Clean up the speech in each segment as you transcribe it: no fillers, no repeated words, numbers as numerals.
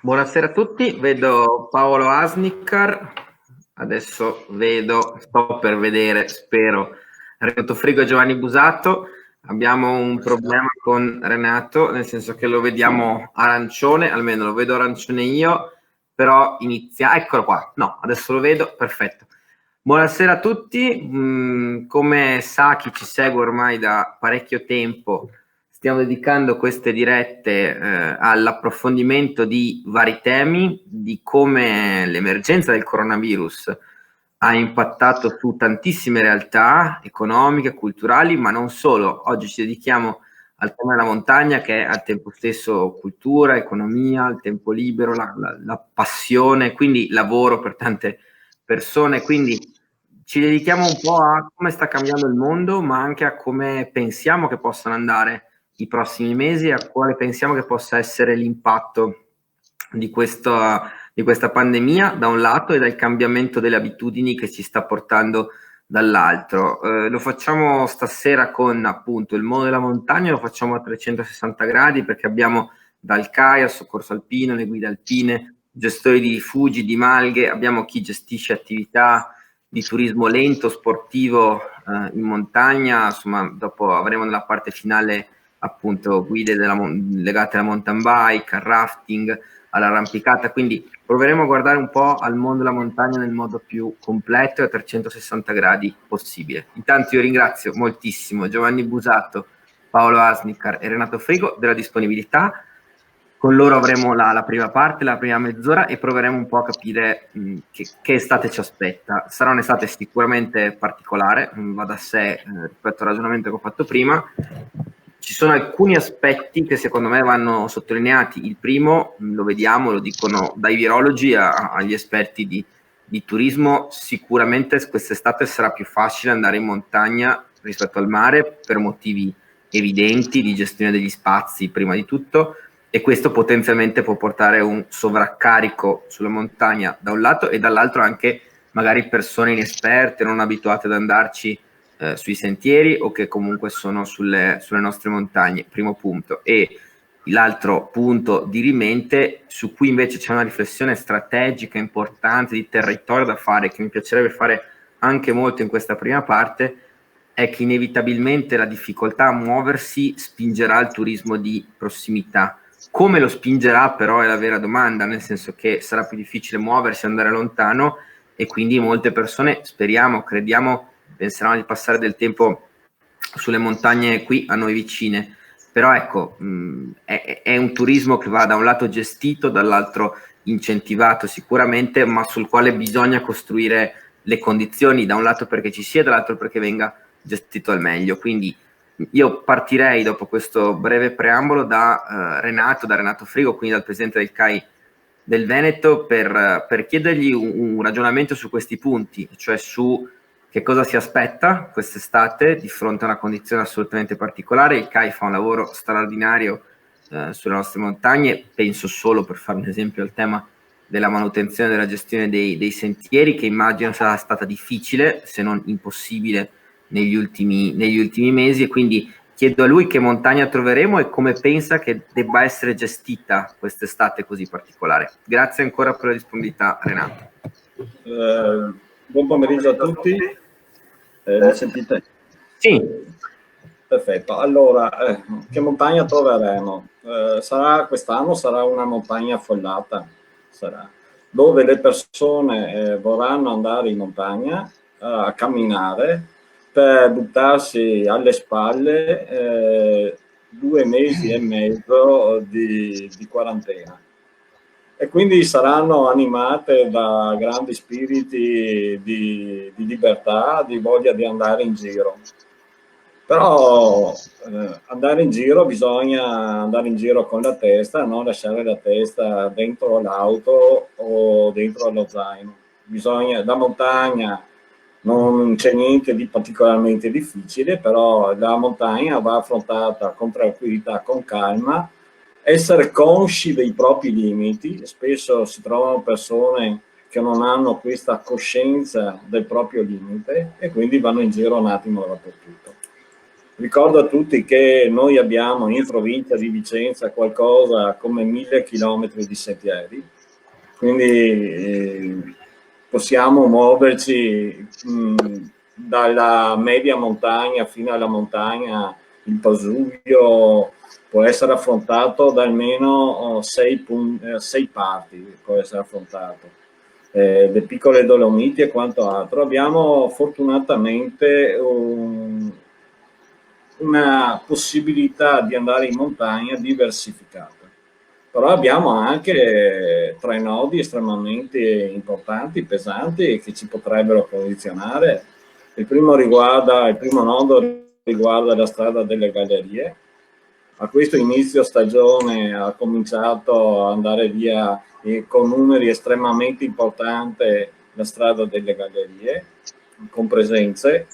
Buonasera a tutti, vedo Paolo Asnicar, adesso sto per vedere, spero, Renato Frigo e Giovanni Busato. Abbiamo un problema con Renato, nel senso che lo vediamo arancione, almeno lo vedo arancione io, però eccolo qua, no, adesso lo vedo, perfetto. Buonasera a tutti, come sa chi ci segue ormai da parecchio tempo, stiamo dedicando queste dirette all'approfondimento di vari temi, di come l'emergenza del coronavirus ha impattato su tantissime realtà economiche, culturali, ma non solo. Oggi ci dedichiamo al tema della montagna, che è al tempo stesso cultura, economia, il tempo libero, la passione, quindi lavoro per tante persone. Quindi ci dedichiamo un po' a come sta cambiando il mondo, ma anche a come pensiamo che possano andare i prossimi mesi e a quale pensiamo che possa essere l'impatto di questa pandemia da un lato e dal cambiamento delle abitudini che ci sta portando dall'altro. Lo facciamo stasera con appunto il mondo della montagna, lo facciamo a 360 gradi perché abbiamo dal CAI al soccorso alpino, le guide alpine, gestori di rifugi, di malghe, abbiamo chi gestisce attività di turismo lento, sportivo in montagna, insomma dopo avremo nella parte finale appunto guide legate alla mountain bike, al rafting, all'arrampicata, quindi proveremo a guardare un po' al mondo della montagna nel modo più completo e a 360 gradi possibile. Intanto io ringrazio moltissimo Giovanni Busato, Paolo Asnicar e Renato Frigo della disponibilità. Con loro avremo la prima parte, la prima mezz'ora e proveremo un po' a capire che estate ci aspetta. Sarà un'estate sicuramente particolare, va da sé rispetto al ragionamento che ho fatto prima. Ci sono alcuni aspetti che secondo me vanno sottolineati. Il primo, lo vediamo, lo dicono dai virologi agli esperti di turismo, sicuramente quest'estate sarà più facile andare in montagna rispetto al mare per motivi evidenti di gestione degli spazi prima di tutto, e questo potenzialmente può portare un sovraccarico sulla montagna da un lato e dall'altro anche magari persone inesperte, non abituate ad andarci sui sentieri o che comunque sono sulle nostre montagne, primo punto. E l'altro punto dirimente su cui invece c'è una riflessione strategica importante di territorio da fare, che mi piacerebbe fare anche molto in questa prima parte, è che inevitabilmente la difficoltà a muoversi spingerà il turismo di prossimità. Come lo spingerà però è la vera domanda, nel senso che sarà più difficile muoversi, andare lontano, e quindi molte persone, speriamo, crediamo, penseranno di passare del tempo sulle montagne qui a noi vicine. Però ecco, è un turismo che va da un lato gestito, dall'altro incentivato sicuramente, ma sul quale bisogna costruire le condizioni, da un lato perché ci sia, dall'altro perché venga gestito al meglio. Quindi io partirei dopo questo breve preambolo da Renato Frigo, quindi dal presidente del CAI del Veneto, per chiedergli un ragionamento su questi punti, cioè su che cosa si aspetta quest'estate di fronte a una condizione assolutamente particolare. Il CAI fa un lavoro straordinario sulle nostre montagne, penso solo, per fare un esempio, al tema della manutenzione e della gestione dei sentieri, che immagino sarà stata difficile, se non impossibile, negli ultimi mesi, e quindi chiedo a lui che montagna troveremo e come pensa che debba essere gestita quest'estate così particolare. Grazie ancora per la disponibilità, Renato. Buon pomeriggio a tutti. Mi sentite? Sì. Perfetto. Allora, che montagna troveremo? Quest'anno sarà una montagna affollata, dove le persone vorranno andare in montagna a camminare per buttarsi alle spalle 2 mesi e mezzo di quarantena. E quindi saranno animate da grandi spiriti di libertà, di voglia di andare in giro. Però andare in giro bisogna andare in giro con la testa, non lasciare la testa dentro l'auto o dentro lo zaino. La montagna non c'è niente di particolarmente difficile, però la montagna va affrontata con tranquillità, con calma, essere consci dei propri limiti. Spesso si trovano persone che non hanno questa coscienza del proprio limite e quindi vanno in giro un attimo dappertutto. Ricordo a tutti che noi abbiamo in provincia di Vicenza qualcosa come 1000 chilometri di sentieri, quindi possiamo muoverci dalla media montagna fino alla montagna. Il Pasubio può essere affrontato da almeno 6 parti, può essere affrontato. Le piccole Dolomiti e quanto altro. Abbiamo fortunatamente una possibilità di andare in montagna diversificata, però abbiamo anche 3 nodi estremamente importanti, pesanti, che ci potrebbero condizionare. Il primo nodo riguarda la strada delle gallerie. A questo inizio stagione ha cominciato ad andare via con numeri estremamente importanti la strada delle gallerie, con presenze.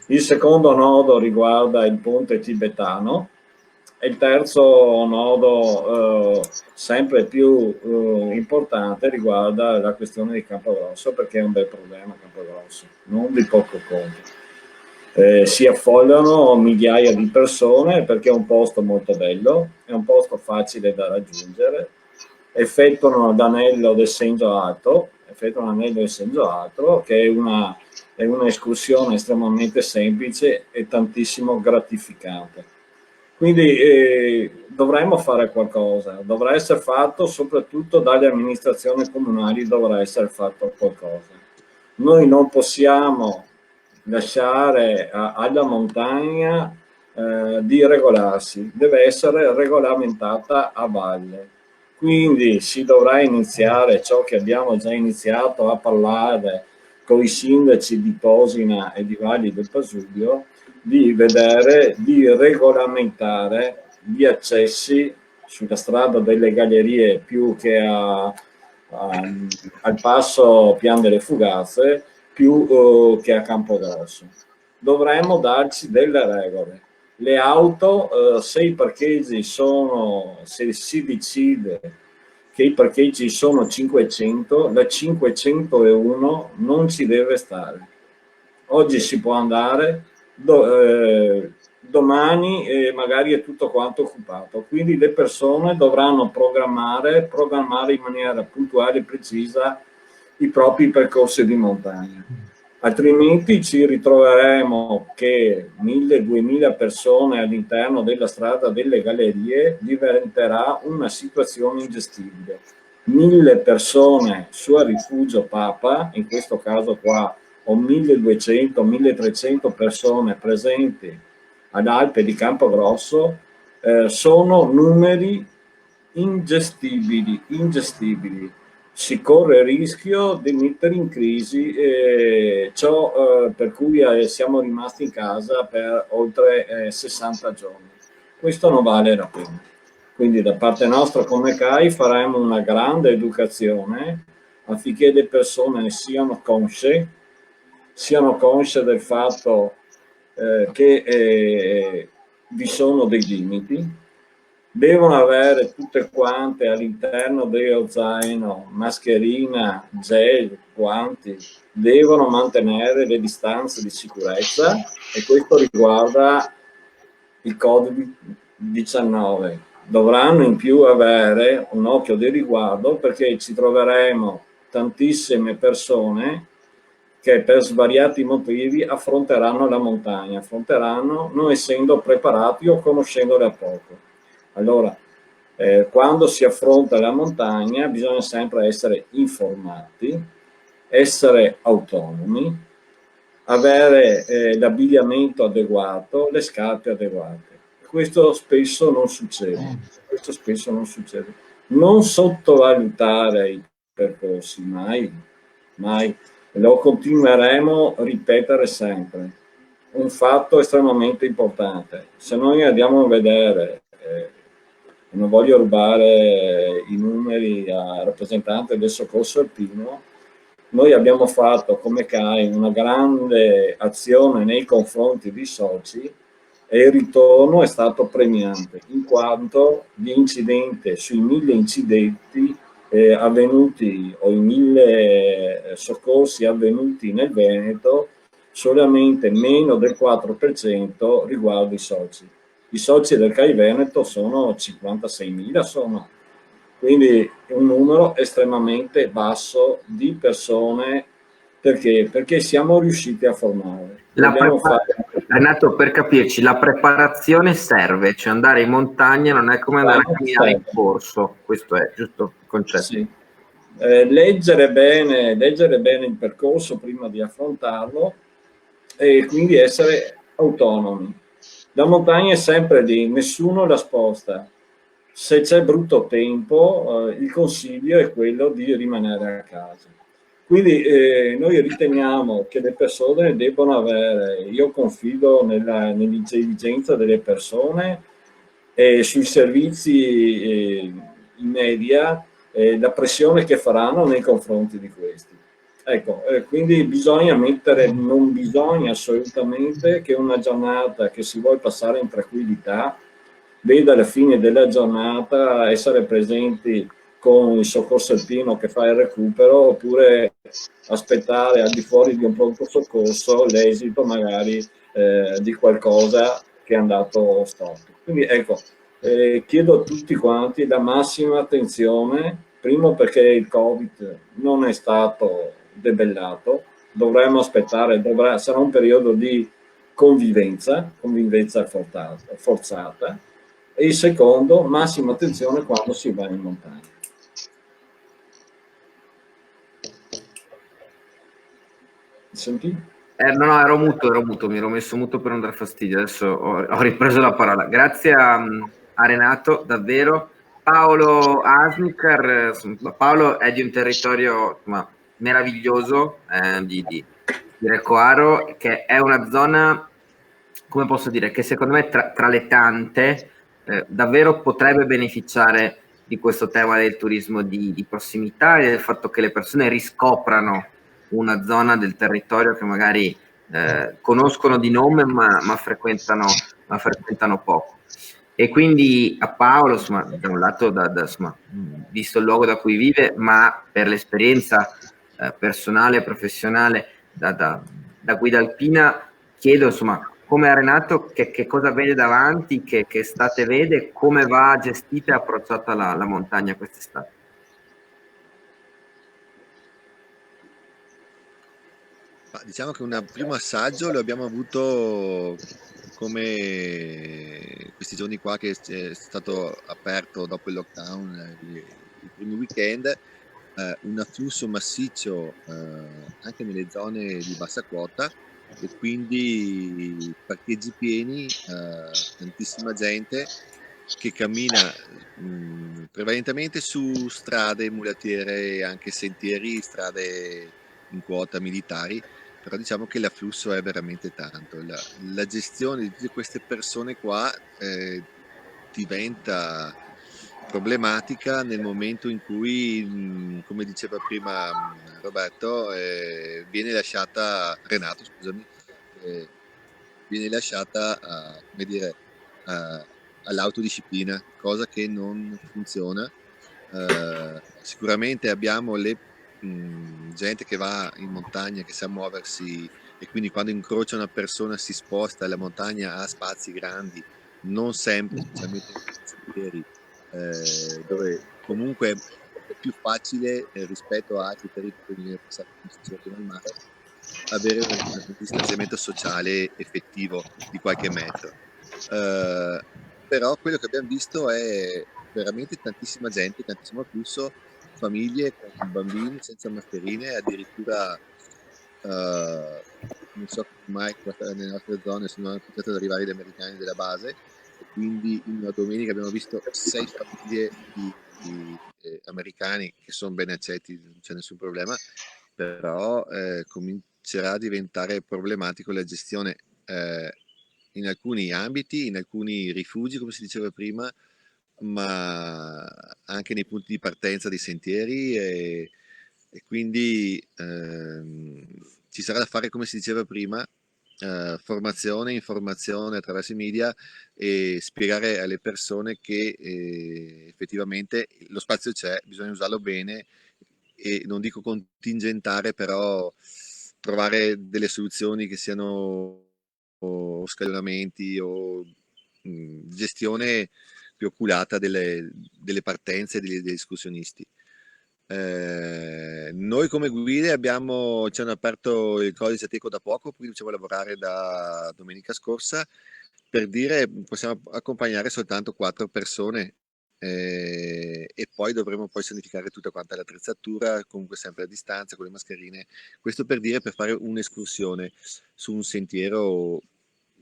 Il secondo nodo riguarda il ponte tibetano e il terzo nodo sempre più importante riguarda la questione di Campogrosso, perché è un bel problema Campogrosso, non di poco conto. Si affollano migliaia di persone perché è un posto molto bello, è un posto facile da raggiungere, effettuano l'anello del Sengio Alto, che è un'escursione estremamente semplice e tantissimo gratificante. Quindi dovremmo fare qualcosa, dovrà essere fatto soprattutto dalle amministrazioni comunali, dovrà essere fatto qualcosa. Noi non possiamo lasciare alla montagna di regolarsi, deve essere regolamentata a valle. Quindi si dovrà iniziare ciò che abbiamo già iniziato a parlare con i sindaci di Posina e di Valli del Pasubio, di vedere, di regolamentare gli accessi sulla strada delle gallerie più che al passo Pian delle Fugazze, più che a Campogrosso. Dovremmo darci delle regole. Le auto, se i parcheggi sono, se si decide che i parcheggi sono 500, la 501 non ci deve stare. Oggi si può andare, domani magari è tutto quanto occupato, quindi le persone dovranno programmare in maniera puntuale e precisa i propri percorsi di montagna. Altrimenti ci ritroveremo che 1000-2000 persone all'interno della strada delle gallerie diventerà una situazione ingestibile. 1000 persone su a Rifugio Papa, in questo caso qua, o 1200-1300 persone presenti ad Alpe di Campogrosso, sono numeri ingestibili. Si corre il rischio di mettere in crisi ciò per cui siamo rimasti in casa per oltre 60 giorni. Questo non vale la pena. Quindi da parte nostra come CAI faremo una grande educazione affinché le persone siano consce del fatto che vi sono dei limiti, devono avere tutte quante all'interno dello zaino mascherina, gel, guanti, devono mantenere le distanze di sicurezza e questo riguarda il Covid-19. Dovranno in più avere un occhio di riguardo perché ci troveremo tantissime persone che per svariati motivi affronteranno la montagna, non essendo preparati o conoscendole a poco. Allora, quando si affronta la montagna bisogna sempre essere informati, essere autonomi, avere l'abbigliamento adeguato, le scarpe adeguate. Questo spesso non succede. Non sottovalutare i percorsi, mai. Lo continueremo a ripetere sempre. Un fatto estremamente importante. Se noi andiamo a vedere, non voglio rubare i numeri al rappresentante del soccorso alpino, noi abbiamo fatto come CAI una grande azione nei confronti dei soci e il ritorno è stato premiante, in quanto gli incidenti, sui 1000 incidenti avvenuti o i 1000 soccorsi avvenuti nel Veneto, solamente meno del 4% riguarda i soci. I soci del CAI Veneto sono 56.000, sono. Quindi un numero estremamente basso di persone. Perché? Perché siamo riusciti a formare. Dobbiamo fare... Renato, per capirci, la preparazione serve, cioè andare in montagna non è come andare a camminare in corso, questo è giusto il concetto. Sì. Leggere bene il percorso prima di affrontarlo e quindi essere autonomi. La montagna è sempre lì, nessuno la sposta. Se c'è brutto tempo, il consiglio è quello di rimanere a casa. Quindi noi riteniamo che le persone debbano avere, io confido nell'intelligenza delle persone e sui servizi in media, la pressione che faranno nei confronti di questi. Ecco, quindi bisogna mettere, non bisogna assolutamente che una giornata che si vuole passare in tranquillità veda alla fine della giornata essere presenti con il soccorso alpino che fa il recupero, oppure aspettare al di fuori di un pronto soccorso l'esito magari di qualcosa che è andato storto. Quindi ecco, chiedo a tutti quanti la massima attenzione, primo perché il Covid non è stato debellato, dovremmo aspettare, sarà un periodo di convivenza forzata, e il secondo, massima attenzione quando si va in montagna. Senti? No, ero muto, mi ero messo muto per non dar fastidio, adesso ho ripreso la parola. Grazie a Renato, davvero. Paolo Asnicar, Paolo è di un territorio meraviglioso di Recoaro, che è una zona, come posso dire, che secondo me tra le tante davvero potrebbe beneficiare di questo tema del turismo di prossimità e del fatto che le persone riscoprano una zona del territorio che magari conoscono di nome ma frequentano poco. E quindi a Paolo, insomma, da un lato, insomma, visto il luogo da cui vive, ma per l'esperienza personale e professionale da guida alpina, chiedo, insomma, come a Renato che cosa vede davanti, che estate vede, come va gestita e approcciata la montagna quest'estate. Diciamo che un primo assaggio lo abbiamo avuto come questi giorni qua che è stato aperto dopo il lockdown, i primi weekend, un afflusso massiccio anche nelle zone di bassa quota e quindi parcheggi pieni, tantissima gente che cammina prevalentemente su strade, mulattiere, anche sentieri, strade in quota militari, però diciamo che l'afflusso è veramente tanto. La gestione di tutte queste persone qua diventa problematica nel momento in cui, come diceva prima Roberto, viene lasciata, Renato, scusami, viene lasciata come dire, all'autodisciplina, cosa che non funziona. Sicuramente abbiamo gente che va in montagna, che sa muoversi e quindi quando incrocia una persona si sposta, la montagna ha spazi grandi, non sempre, specialmente nei sentieri, dove comunque è più facile rispetto a altri territori, come passare prima al mare, avere un distanziamento sociale effettivo di qualche metro. Però quello che abbiamo visto è veramente tantissima gente, tantissimo afflusso, famiglie con bambini senza mascherine, addirittura non so mai nelle nostre zone sono iniziati ad arrivare gli americani della base e quindi in una domenica abbiamo visto 6 famiglie di americani che sono ben accetti, non c'è nessun problema, però comincerà a diventare problematico la gestione in alcuni ambiti, in alcuni rifugi, come si diceva prima, ma anche nei punti di partenza dei sentieri e quindi ci sarà da fare, come si diceva prima, formazione, informazione attraverso i media e spiegare alle persone che effettivamente lo spazio c'è, bisogna usarlo bene e non dico contingentare, però trovare delle soluzioni che siano o scalonamenti o gestione più oculata delle partenze degli escursionisti. Noi come guide ci hanno aperto il codice Ateco da poco, quindi possiamo lavorare da domenica scorsa, per dire possiamo accompagnare soltanto 4 persone, e poi dovremo poi sanificare tutta quanta l'attrezzatura, comunque sempre a distanza con le mascherine. Questo per dire, per fare un'escursione su un sentiero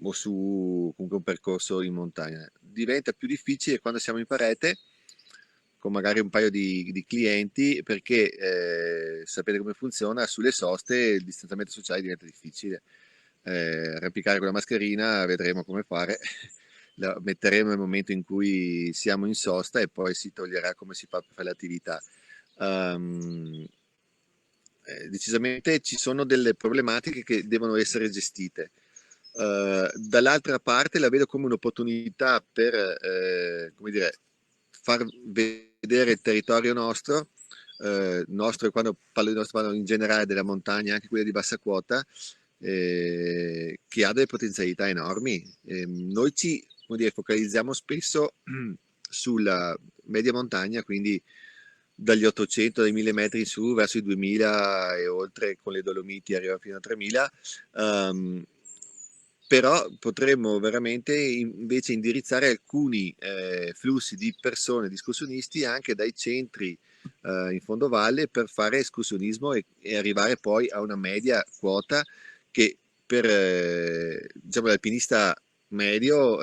o su comunque un percorso in montagna. Diventa più difficile quando siamo in parete con magari un paio di clienti, perché sapete come funziona, sulle soste il distanziamento sociale diventa difficile. Arrampicare con la mascherina vedremo come fare, la metteremo nel momento in cui siamo in sosta e poi si toglierà come si fa per fare l'attività. Decisamente ci sono delle problematiche che devono essere gestite. Dall'altra parte la vedo come un'opportunità per come dire, far vedere il territorio nostro, e quando parlo di nostro parlo in generale della montagna, anche quella di bassa quota, che ha delle potenzialità enormi. Noi ci focalizziamo spesso sulla media montagna, quindi dagli 800 ai 1000 metri in su verso i 2000 e oltre, con le Dolomiti arriva fino a 3000. Però potremmo veramente invece indirizzare alcuni flussi di persone, di escursionisti, anche dai centri in fondovalle, per fare escursionismo e arrivare poi a una media quota che per diciamo, l'alpinista medio,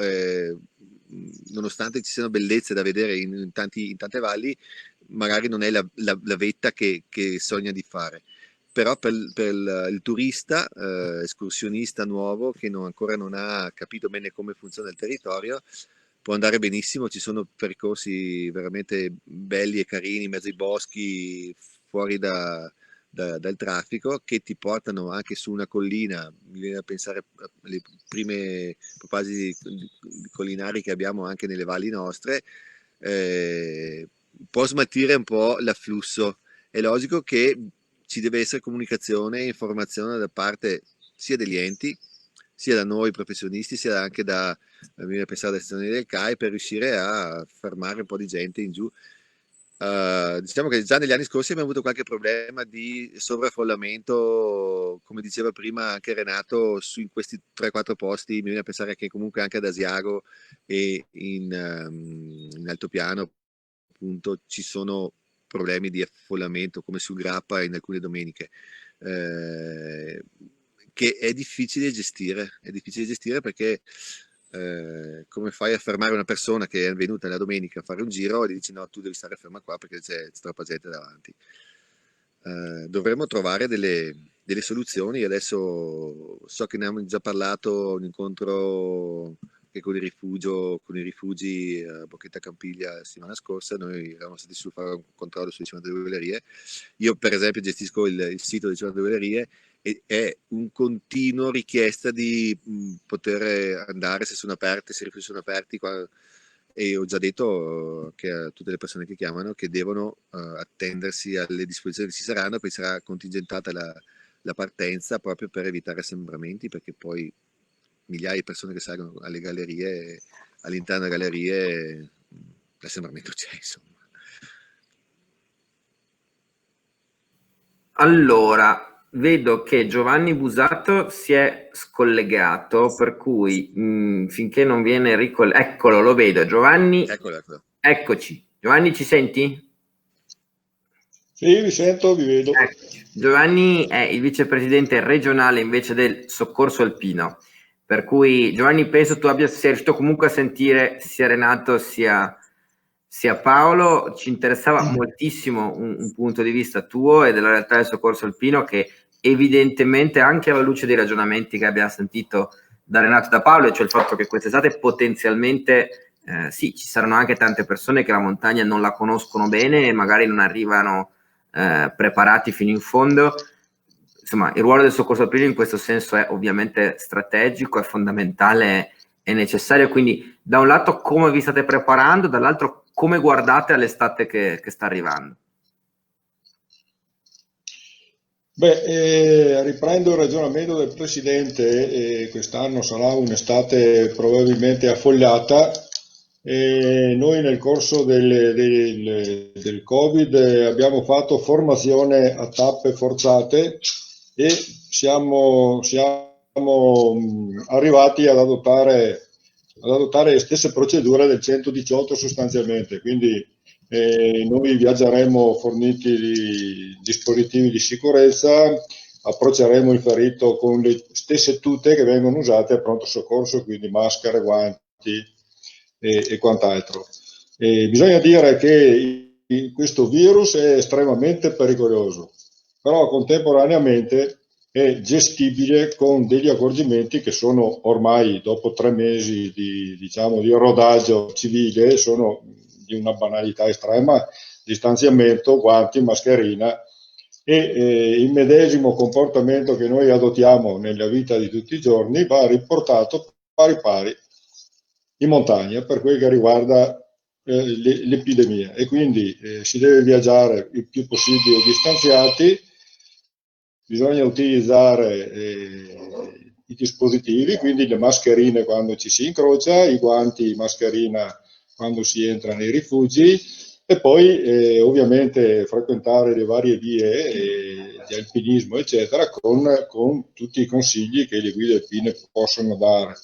nonostante ci siano bellezze da vedere in tante valli, magari non è la vetta che sogna di fare. Però per il turista, escursionista nuovo, che ancora non ha capito bene come funziona il territorio, può andare benissimo. Ci sono percorsi veramente belli e carini in mezzo ai boschi, fuori dal traffico, che ti portano anche su una collina. Mi viene a pensare alle prime propositi collinari che abbiamo anche nelle valli nostre. Può smaltire un po' l'afflusso. È logico che ci deve essere comunicazione e informazione da parte sia degli enti, sia da noi professionisti, sia anche da pensare da sezioni del CAI, per riuscire a fermare un po' di gente in giù. Diciamo che già negli anni scorsi abbiamo avuto qualche problema di sovraffollamento, come diceva prima anche Renato, in questi 3-4 posti. Mi viene a pensare che comunque anche ad Asiago e in altopiano appunto ci sono problemi di affollamento, come sul Grappa in alcune domeniche, che è difficile gestire perché come fai a fermare una persona che è venuta la domenica a fare un giro e gli dici no, tu devi stare ferma qua perché c'è troppa gente davanti. Dovremmo trovare delle soluzioni. Adesso so che ne abbiamo già parlato, un incontro che con i rifugi a Bocchetta Campiglia la settimana scorsa. Noi eravamo stati su fare un controllo sulle Cima delle Velerie. Io per esempio gestisco il sito di Cima delle Velerie e è un continuo richiesta di poter andare se sono aperte, se i rifugi sono aperti, e ho già detto che a tutte le persone che chiamano che devono attendersi alle disposizioni che ci saranno, poi sarà contingentata la partenza proprio per evitare assembramenti, perché poi migliaia di persone che salgono alle gallerie, all'interno delle gallerie l'assembramento c'è, insomma. Allora, vedo che Giovanni Busato si è scollegato, per cui finché non viene eccolo, lo vedo. Giovanni, Eccolo. Eccoci. Giovanni, ci senti? Sì, vi sento, vi vedo. Giovanni è il vicepresidente regionale invece del Soccorso Alpino, per cui Giovanni penso tu sia riuscito comunque a sentire sia Renato sia Paolo. Ci interessava moltissimo un punto di vista tuo e della realtà del Soccorso Alpino, che evidentemente anche alla luce dei ragionamenti che abbiamo sentito da Renato e da Paolo, cioè il fatto che quest'estate potenzialmente sì, ci saranno anche tante persone che la montagna non la conoscono bene e magari non arrivano preparati fino in fondo. Insomma, il ruolo del Soccorso Alpino in questo senso è ovviamente strategico, è fondamentale, è necessario. Quindi da un lato come vi state preparando, dall'altro come guardate all'estate che sta arrivando? Riprendo il ragionamento del Presidente. Quest'anno sarà un'estate probabilmente affollata. Noi nel corso del Covid abbiamo fatto formazione a tappe forzate e siamo arrivati ad adottare le stesse procedure del 118 sostanzialmente, quindi noi viaggeremo forniti di dispositivi di sicurezza, approcceremo il ferito con le stesse tute che vengono usate a pronto soccorso, quindi maschere, guanti e quant'altro. Bisogna dire che questo virus è estremamente pericoloso, però contemporaneamente è gestibile con degli accorgimenti che sono ormai, dopo 3 mesi di rodaggio civile, sono di una banalità estrema: distanziamento, guanti, mascherina e il medesimo comportamento che noi adottiamo nella vita di tutti i giorni va riportato pari pari in montagna per quel che riguarda l'epidemia, e quindi si deve viaggiare il più possibile distanziati. Bisogna utilizzare i dispositivi, quindi le mascherine quando ci si incrocia, i guanti, mascherina quando si entra nei rifugi, e poi ovviamente frequentare le varie vie di alpinismo eccetera con tutti i consigli che le guide alpine possono dare.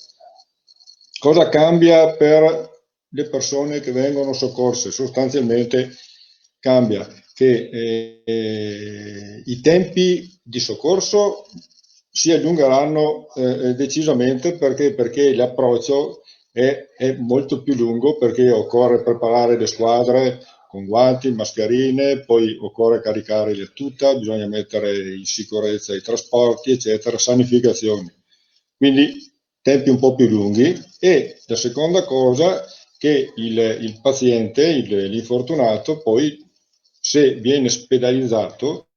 Cosa cambia per le persone che vengono soccorse? Sostanzialmente cambia che i tempi di soccorso si allungheranno decisamente perché l'approccio è molto più lungo, perché occorre preparare le squadre con guanti, mascherine, poi occorre caricare la tuta, bisogna mettere in sicurezza i trasporti, eccetera, sanificazioni. Quindi tempi un po' più lunghi. E la seconda cosa, che il paziente, l'infortunato, poi se viene ospedalizzato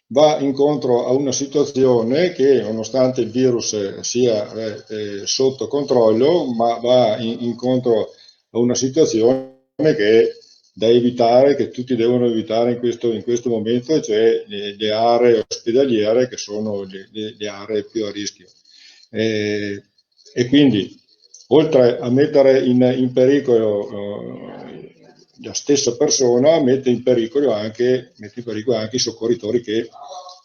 va incontro a una situazione che, nonostante il virus sia sotto controllo, ma va incontro a una situazione che è da evitare, che tutti devono evitare in questo momento, cioè le aree ospedaliere, che sono le aree più a rischio. E quindi, oltre a mettere in pericolo la stessa persona, mette in pericolo anche i soccorritori che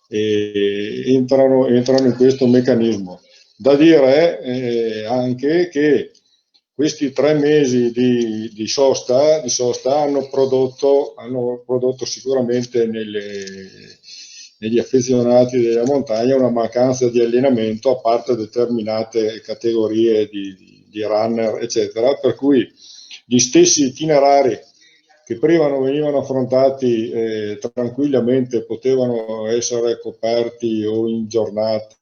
entrano in questo meccanismo. Da dire anche che questi 3 mesi di sosta hanno prodotto sicuramente negli affezionati della montagna una mancanza di allenamento, a parte determinate categorie di runner eccetera, per cui gli stessi itinerari che prima non venivano affrontati tranquillamente, potevano essere coperti o in giornata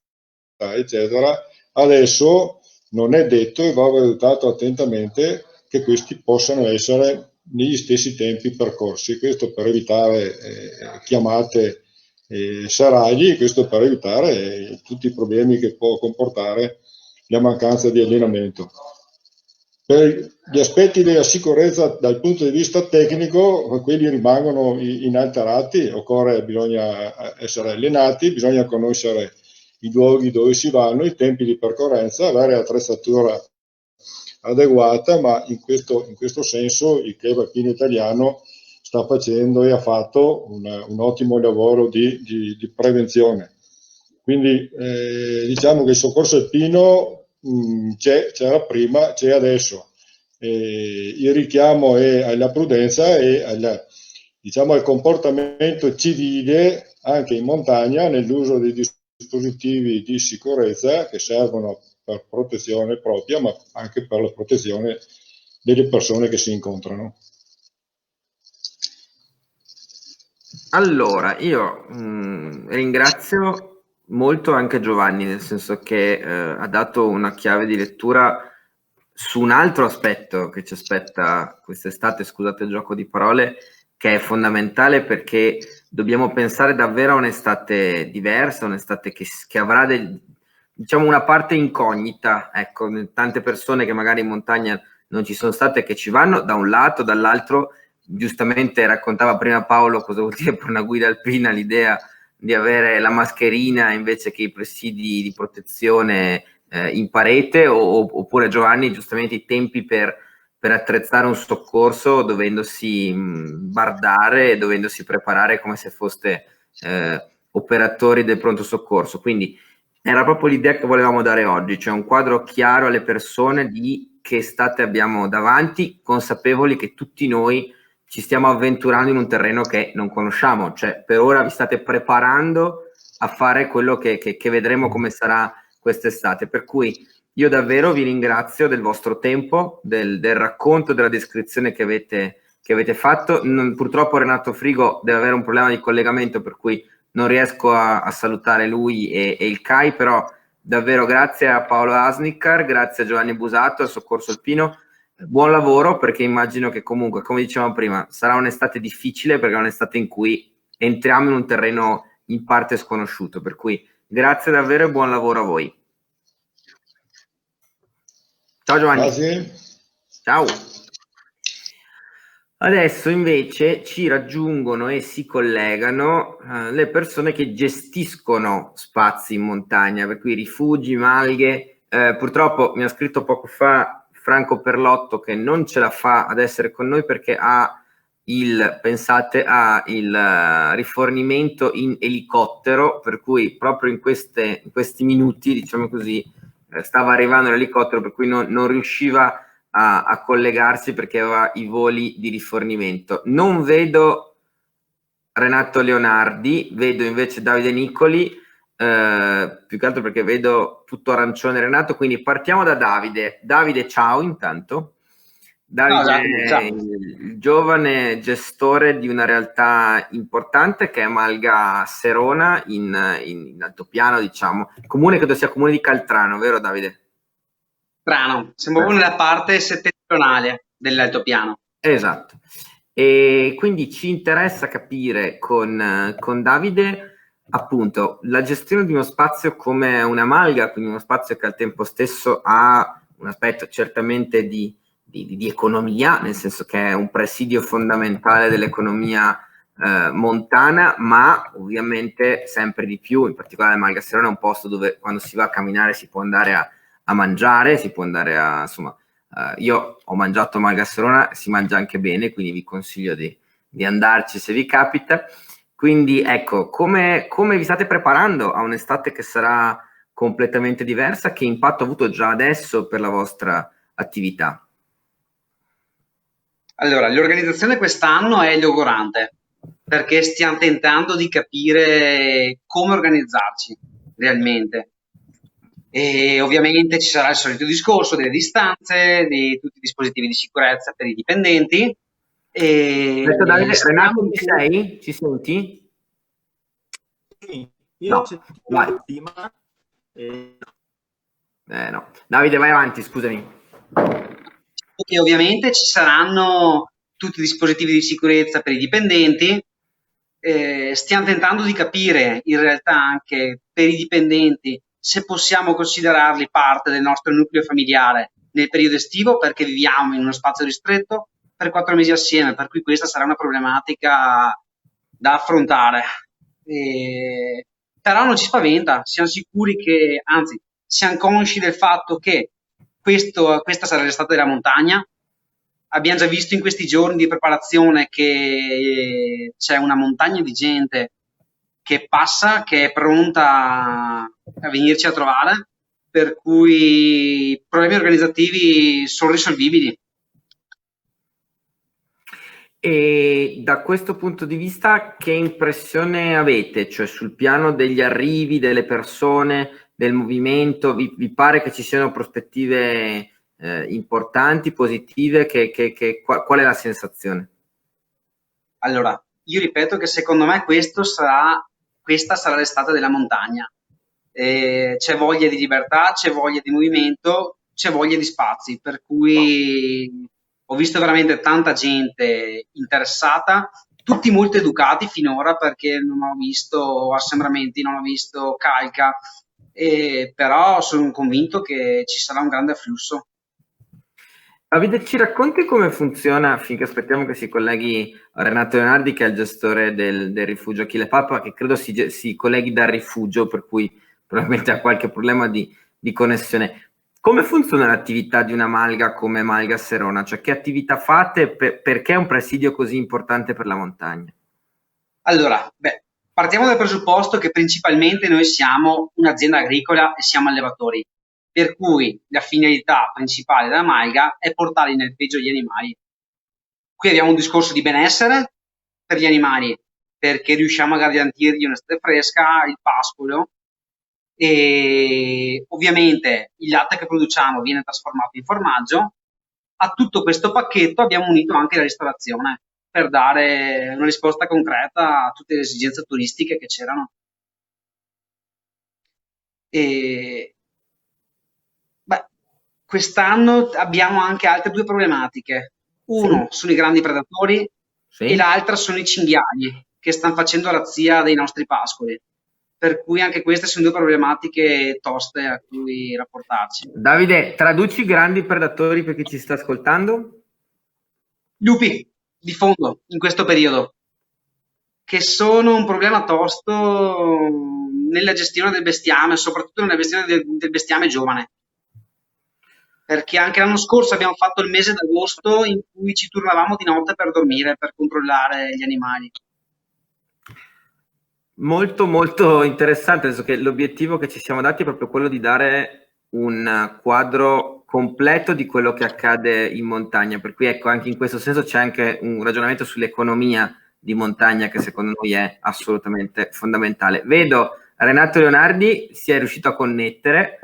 eccetera, adesso non è detto, e va valutato attentamente, che questi possano essere negli stessi tempi percorsi. Questo per evitare chiamate seragli, questo per evitare tutti i problemi che può comportare la mancanza di allenamento. Per gli aspetti della sicurezza dal punto di vista tecnico, quelli rimangono inalterati. Bisogna essere allenati, bisogna conoscere i luoghi dove si vanno, i tempi di percorrenza, avere attrezzatura adeguata, ma in questo senso il Club Alpino Italiano sta facendo e ha fatto un ottimo lavoro di prevenzione. Quindi diciamo che il soccorso alpino c'era prima, c'è adesso. Il richiamo è alla prudenza e al comportamento civile anche in montagna, nell'uso dei dispositivi di sicurezza che servono per protezione propria, ma anche per la protezione delle persone che si incontrano. Allora, io ringrazio molto anche Giovanni, nel senso che ha dato una chiave di lettura su un altro aspetto che ci aspetta quest'estate, scusate il gioco di parole, che è fondamentale, perché dobbiamo pensare davvero a un'estate diversa, un'estate che avrà una parte incognita, ecco, tante persone che magari in montagna non ci sono state, che ci vanno da un lato, dall'altro. Giustamente raccontava prima Paolo cosa vuol dire per una guida alpina l'idea di avere la mascherina invece che i presidi di protezione in parete, oppure Giovanni, giustamente i tempi per attrezzare un soccorso dovendosi bardare e dovendosi preparare come se foste operatori del pronto soccorso. Quindi era proprio l'idea che volevamo dare oggi, cioè un quadro chiaro alle persone di che estate abbiamo davanti, consapevoli che tutti noi ci stiamo avventurando in un terreno che non conosciamo, cioè per ora vi state preparando a fare quello che vedremo come sarà quest'estate, per cui io davvero vi ringrazio del vostro tempo, del racconto, della descrizione che avete fatto. Purtroppo Renato Frigo deve avere un problema di collegamento, per cui non riesco a salutare lui e il CAI, però davvero grazie a Paolo Asnicar, grazie a Giovanni Busato, al Soccorso Alpino. Buon lavoro, perché immagino che comunque, come dicevamo prima, sarà un'estate difficile, perché è un'estate in cui entriamo in un terreno in parte sconosciuto, per cui grazie davvero e buon lavoro a voi. Ciao Giovanni. Grazie. Ciao. Adesso invece ci raggiungono e si collegano le persone che gestiscono spazi in montagna, per cui rifugi, malghe. Purtroppo mi ha scritto poco fa Franco Perlotto che non ce la fa ad essere con noi perché ha il rifornimento in elicottero, per cui proprio in questi minuti, diciamo così, stava arrivando l'elicottero, per cui non riusciva a collegarsi perché aveva i voli di rifornimento. Non vedo Renato Leonardi, vedo invece Davide Nicoli, più che altro perché vedo tutto arancione Renato, quindi partiamo da Davide. Davide, ciao intanto. Davide è il giovane gestore di una realtà importante che è Malga Serona in altopiano, diciamo, comune, credo sia comune di Caltrano, vero Davide? Trano, siamo proprio nella parte settentrionale dell'altopiano. Esatto. E quindi ci interessa capire con Davide appunto la gestione di uno spazio come una malga, quindi uno spazio che al tempo stesso ha un aspetto certamente di economia, nel senso che è un presidio fondamentale dell'economia montana, ma ovviamente sempre di più, in particolare Malga Serona è un posto dove quando si va a camminare si può andare a mangiare, si può andare a, insomma, io ho mangiato Malga Serona, si mangia anche bene, quindi vi consiglio di andarci se vi capita. Quindi ecco, come vi state preparando a un'estate che sarà completamente diversa? Che impatto ha avuto già adesso per la vostra attività? Allora, l'organizzazione quest'anno è logorante, perché stiamo tentando di capire come organizzarci realmente. E ovviamente ci sarà il solito discorso delle distanze, di tutti i dispositivi di sicurezza per i dipendenti. Davide, Renato, ci sei? Ci senti? Sì, io no, vai. Prima, no. Davide, vai avanti, scusami. Che ovviamente ci saranno tutti i dispositivi di sicurezza per i dipendenti. Stiamo tentando di capire in realtà anche per i dipendenti se possiamo considerarli parte del nostro nucleo familiare nel periodo estivo, perché viviamo in uno spazio ristretto per 4 mesi assieme, per cui questa sarà una problematica da affrontare. Però non ci spaventa, siamo sicuri che, anzi, siamo consci del fatto che questa sarà l'estate della montagna. Abbiamo già visto in questi giorni di preparazione che c'è una montagna di gente che passa, che è pronta a venirci a trovare, per cui i problemi organizzativi sono risolvibili. E da questo punto di vista che impressione avete? Cioè sul piano degli arrivi, delle persone, del movimento, vi pare che ci siano prospettive importanti, positive? Qual è la sensazione? Allora, io ripeto che secondo me questa sarà l'estate della montagna. C'è voglia di libertà, c'è voglia di movimento, c'è voglia di spazi, per cui ho visto veramente tanta gente interessata, tutti molto educati finora, perché non ho visto assembramenti, non ho visto calca, però sono convinto che ci sarà un grande afflusso. Davide, ci racconti come funziona, finché aspettiamo che si colleghi Renato Leonardi, che è il gestore del rifugio Achille Papa, che credo si colleghi dal rifugio, per cui probabilmente ha qualche problema di connessione. Come funziona l'attività di una malga come Malga Serona? Cioè, che attività fate? Perché è un presidio così importante per la montagna? Allora, partiamo dal presupposto che principalmente noi siamo un'azienda agricola e siamo allevatori, per cui la finalità principale della Malga è portare in alpeggio gli animali. Qui abbiamo un discorso di benessere per gli animali, perché riusciamo a garantirgli un'estate fresca, il pascolo, e ovviamente il latte che produciamo viene trasformato in formaggio. A tutto questo pacchetto abbiamo unito anche la ristorazione per dare una risposta concreta a tutte le esigenze turistiche che c'erano. E, beh, quest'anno abbiamo anche altre due problematiche. Uno sono i grandi predatori Sì? e l'altra sono i cinghiali che stanno facendo razzia dei nostri pascoli. Per cui anche queste sono due problematiche toste a cui rapportarci. Davide, traduci grandi predatori per chi ci sta ascoltando? Lupi di fondo in questo periodo, che sono un problema tosto nella gestione del bestiame, soprattutto nella gestione del bestiame giovane. Perché anche l'anno scorso abbiamo fatto il mese d'agosto in cui ci turnavamo di notte per dormire, per controllare gli animali. Molto molto interessante, nel senso che l'obiettivo che ci siamo dati è proprio quello di dare un quadro completo di quello che accade in montagna, per cui ecco, anche in questo senso c'è anche un ragionamento sull'economia di montagna che secondo noi è assolutamente fondamentale. Vedo Renato Leonardi si è riuscito a connettere.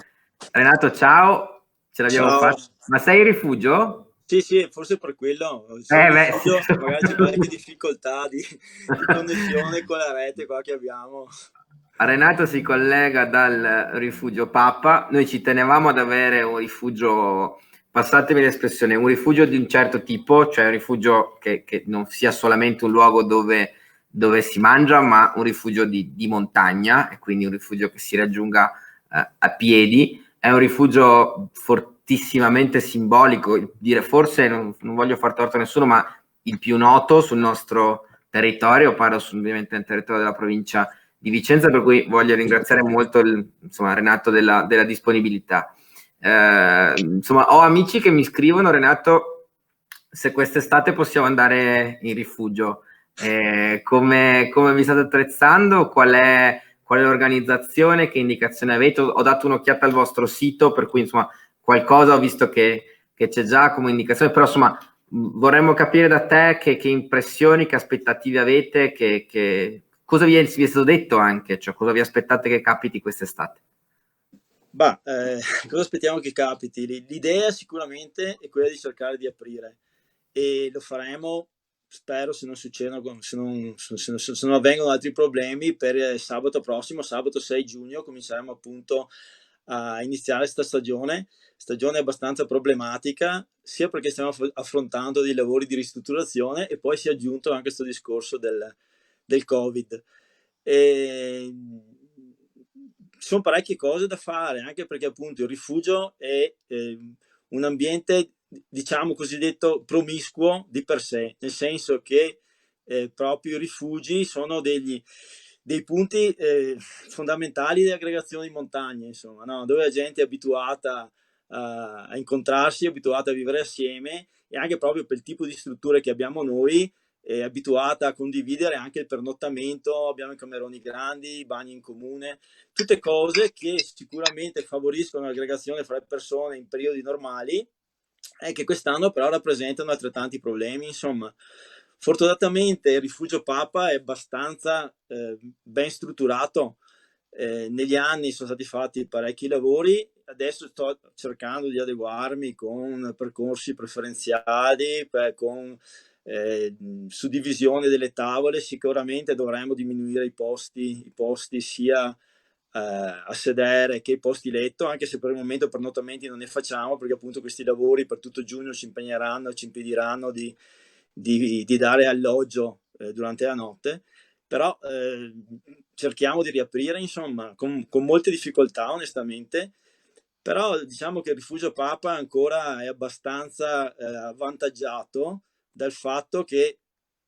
Renato, ciao, ce l'abbiamo Ciao. fatta. Ma sei in rifugio? Sì, forse per quello. Sono in Beh, rifugio, sì. magari c'è qualche difficoltà di connessione con la rete qua che abbiamo. Renato si collega dal rifugio Papa. Noi ci tenevamo ad avere un rifugio, passatemi l'espressione, un rifugio di un certo tipo, cioè un rifugio che non sia solamente un luogo dove si mangia, ma un rifugio di montagna, e quindi un rifugio che si raggiunga a piedi. È un rifugio fortissimamente simbolico, dire forse, non voglio far torto a nessuno, ma il più noto sul nostro territorio, parlo ovviamente del territorio della provincia di Vicenza, per cui voglio ringraziare molto Renato della disponibilità. Insomma, ho amici che mi scrivono, Renato, se quest'estate possiamo andare in rifugio. Come vi state attrezzando? Qual è l'organizzazione? Che indicazione avete? Ho dato un'occhiata al vostro sito, per cui insomma qualcosa ho visto che c'è già come indicazione, però insomma vorremmo capire da te che impressioni, che aspettative avete, cosa vi è stato detto anche, cioè cosa vi aspettate che capiti quest'estate? Cosa aspettiamo che capiti? L'idea sicuramente è quella di cercare di aprire e lo faremo, spero, se non avvengono altri problemi, per sabato prossimo, sabato 6 giugno, cominceremo appunto a iniziare questa stagione abbastanza problematica, sia perché stiamo affrontando dei lavori di ristrutturazione e poi si è aggiunto anche questo discorso del Covid. Ci sono parecchie cose da fare, anche perché appunto il rifugio è un ambiente, diciamo cosiddetto, promiscuo di per sé, nel senso che proprio i rifugi sono dei punti fondamentali di aggregazione di montagna, insomma, no? Dove la gente è abituata a incontrarsi, è abituata a vivere assieme, e anche proprio per il tipo di strutture che abbiamo noi è abituata a condividere anche il pernottamento, abbiamo i cameroni grandi, i bagni in comune, tutte cose che sicuramente favoriscono l'aggregazione fra le persone in periodi normali e che quest'anno però rappresentano altrettanti problemi. Insomma, fortunatamente il rifugio Papa è abbastanza ben strutturato. Negli anni sono stati fatti parecchi lavori, adesso sto cercando di adeguarmi con percorsi preferenziali, con suddivisione delle tavole. Sicuramente dovremmo diminuire i posti sia a sedere che i posti letto, anche se per il momento pernottamenti non ne facciamo, perché appunto questi lavori per tutto giugno ci impediranno di dare alloggio durante la notte. Però cerchiamo di riaprire, insomma, con molte difficoltà onestamente, però diciamo che il Rifugio Papa ancora è abbastanza avvantaggiato dal fatto che,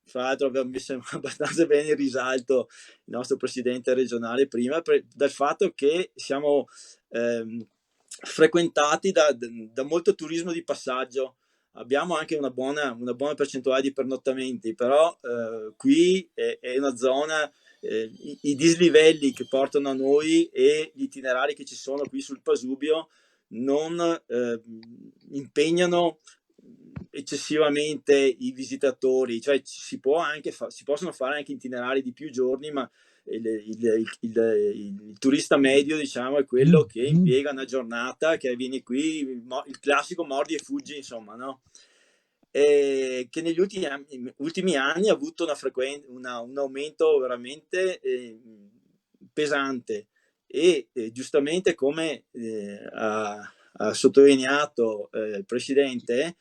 fra l'altro abbiamo messo abbastanza bene in risalto il nostro presidente regionale prima, dal fatto che siamo frequentati da molto turismo di passaggio. Abbiamo anche una buona percentuale di pernottamenti, però qui è una zona, i dislivelli che portano a noi e gli itinerari che ci sono qui sul Pasubio non impegnano eccessivamente i visitatori, cioè si possono fare anche itinerari di più giorni, ma il turista medio, diciamo, è quello che impiega una giornata, che viene qui, il classico mordi e fuggi, insomma, no? Che negli ultimi anni ha avuto un aumento veramente pesante e giustamente, come ha sottolineato il Presidente,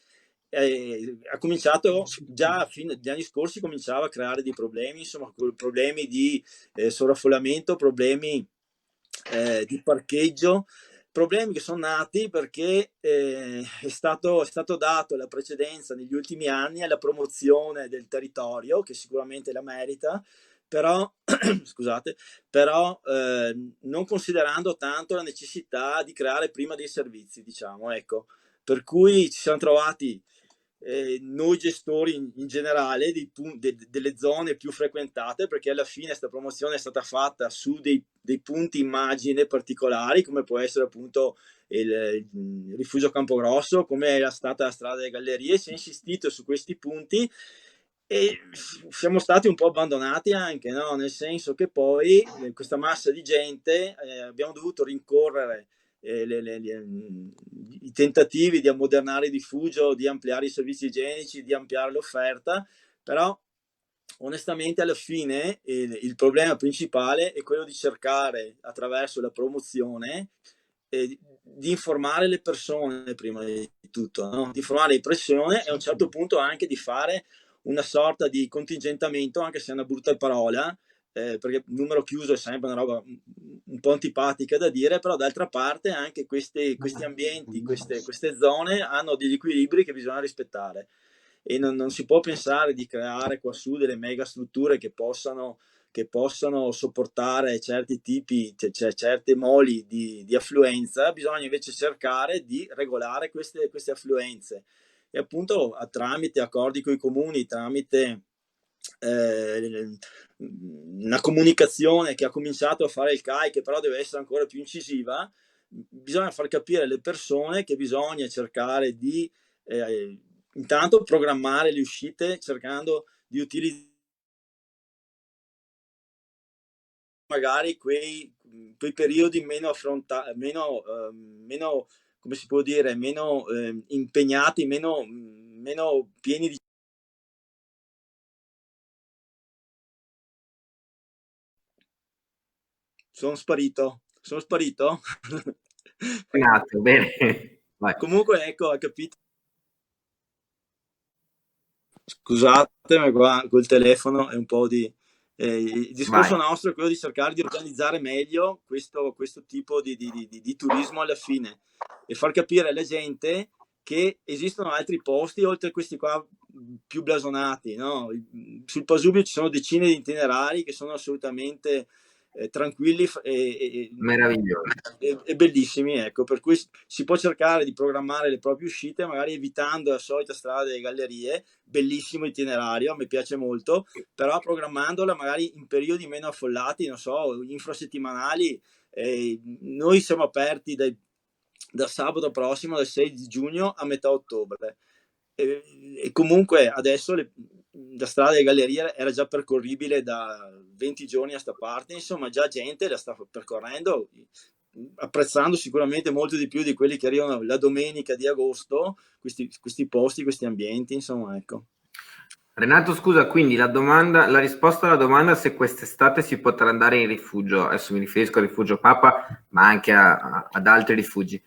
ha cominciato già a fine degli anni scorsi, cominciava a creare dei problemi, insomma, problemi di sovraffollamento, problemi di parcheggio, problemi che sono nati perché è stato dato la precedenza negli ultimi anni alla promozione del territorio, che sicuramente la merita, però scusate, però non considerando tanto la necessità di creare prima dei servizi, diciamo, ecco. Per cui ci siamo trovati noi gestori in generale delle zone più frequentate, perché alla fine questa promozione è stata fatta su dei punti immagine particolari, come può essere appunto il Rifugio Campogrosso, come era stata la strada delle Gallerie. Si è insistito su questi punti e siamo stati un po' abbandonati anche, no? Nel senso che poi questa massa di gente abbiamo dovuto rincorrere i tentativi di ammodernare il rifugio, di ampliare i servizi igienici, di ampliare l'offerta, però onestamente alla fine il problema principale è quello di cercare, attraverso la promozione, di informare le persone prima di tutto, no? Di informare le persone e a un certo punto anche di fare una sorta di contingentamento, anche se è una brutta parola, perché numero chiuso è sempre una roba un po' antipatica da dire, però d'altra parte anche questi ambienti, queste zone hanno degli equilibri che bisogna rispettare e non si può pensare di creare quassù delle mega strutture che possano sopportare certi tipi, cioè certe moli di affluenza. Bisogna invece cercare di regolare queste affluenze e appunto tramite accordi con i comuni, tramite una comunicazione che ha cominciato a fare il CAI, che però deve essere ancora più incisiva. Bisogna far capire alle persone che bisogna cercare di intanto programmare le uscite cercando di utilizzare magari quei periodi meno come si può dire, meno impegnati, meno pieni di... Sono sparito? Bene. Vai. Comunque ecco, ha capito. Scusate, ma col telefono è un po' di... il discorso nostro è quello di cercare di organizzare meglio questo tipo di turismo alla fine e far capire alla gente che esistono altri posti oltre a questi qua più blasonati, no? Sul Pasubio ci sono decine di itinerari che sono assolutamente tranquilli e meravigliosi e bellissimi, ecco, per cui si può cercare di programmare le proprie uscite magari evitando la solita strada delle gallerie, bellissimo itinerario, mi piace molto, però programmandola magari in periodi meno affollati, non so, infrasettimanali. Noi siamo aperti da sabato prossimo, dal 6 di giugno a metà ottobre. E comunque adesso la strada delle gallerie era già percorribile da 20 giorni a sta parte, insomma già gente la sta percorrendo, apprezzando sicuramente molto di più di quelli che arrivano la domenica di agosto, questi posti, questi ambienti, insomma, ecco. Renato, scusa, quindi la risposta alla domanda se quest'estate si potrà andare in rifugio, adesso mi riferisco al Rifugio Papa, ma anche ad altri rifugi.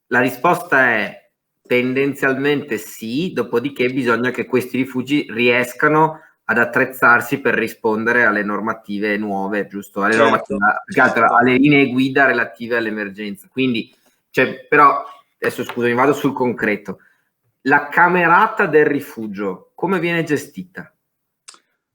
La risposta è tendenzialmente sì, dopodiché bisogna che questi rifugi riescano ad attrezzarsi per rispondere alle normative nuove, giusto? Alle linee guida relative all'emergenza. Quindi Cioè, però, adesso scusami, vado sul concreto. La camerata del rifugio, come viene gestita?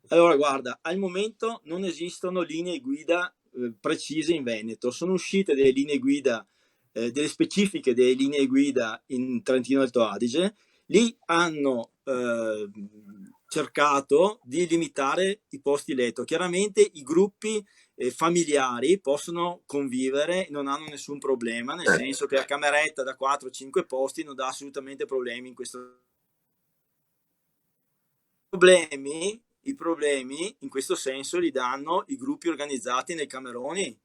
Allora, guarda, al momento non esistono linee guida precise in Veneto. Sono uscite delle linee guida, delle specifiche delle linee guida in Trentino Alto Adige. Lì hanno cercato di limitare i posti letto. Chiaramente i gruppi familiari possono convivere, non hanno nessun problema, nel senso che la cameretta da 4-5 posti non dà assolutamente problemi in questo. I problemi in questo senso li danno i gruppi organizzati nei cameroni,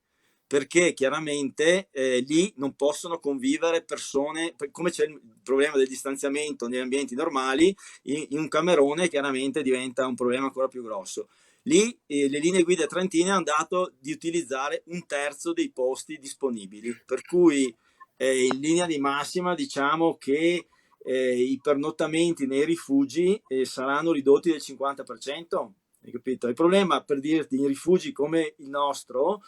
perché chiaramente lì non possono convivere persone, come c'è il problema del distanziamento negli ambienti normali, in un camerone chiaramente diventa un problema ancora più grosso. Lì le linee guida trentine hanno dato di utilizzare 1/3 dei posti disponibili, per cui in linea di massima diciamo che i pernottamenti nei rifugi saranno ridotti del 50%, hai capito? Il problema, per dirti, in rifugi come il nostro,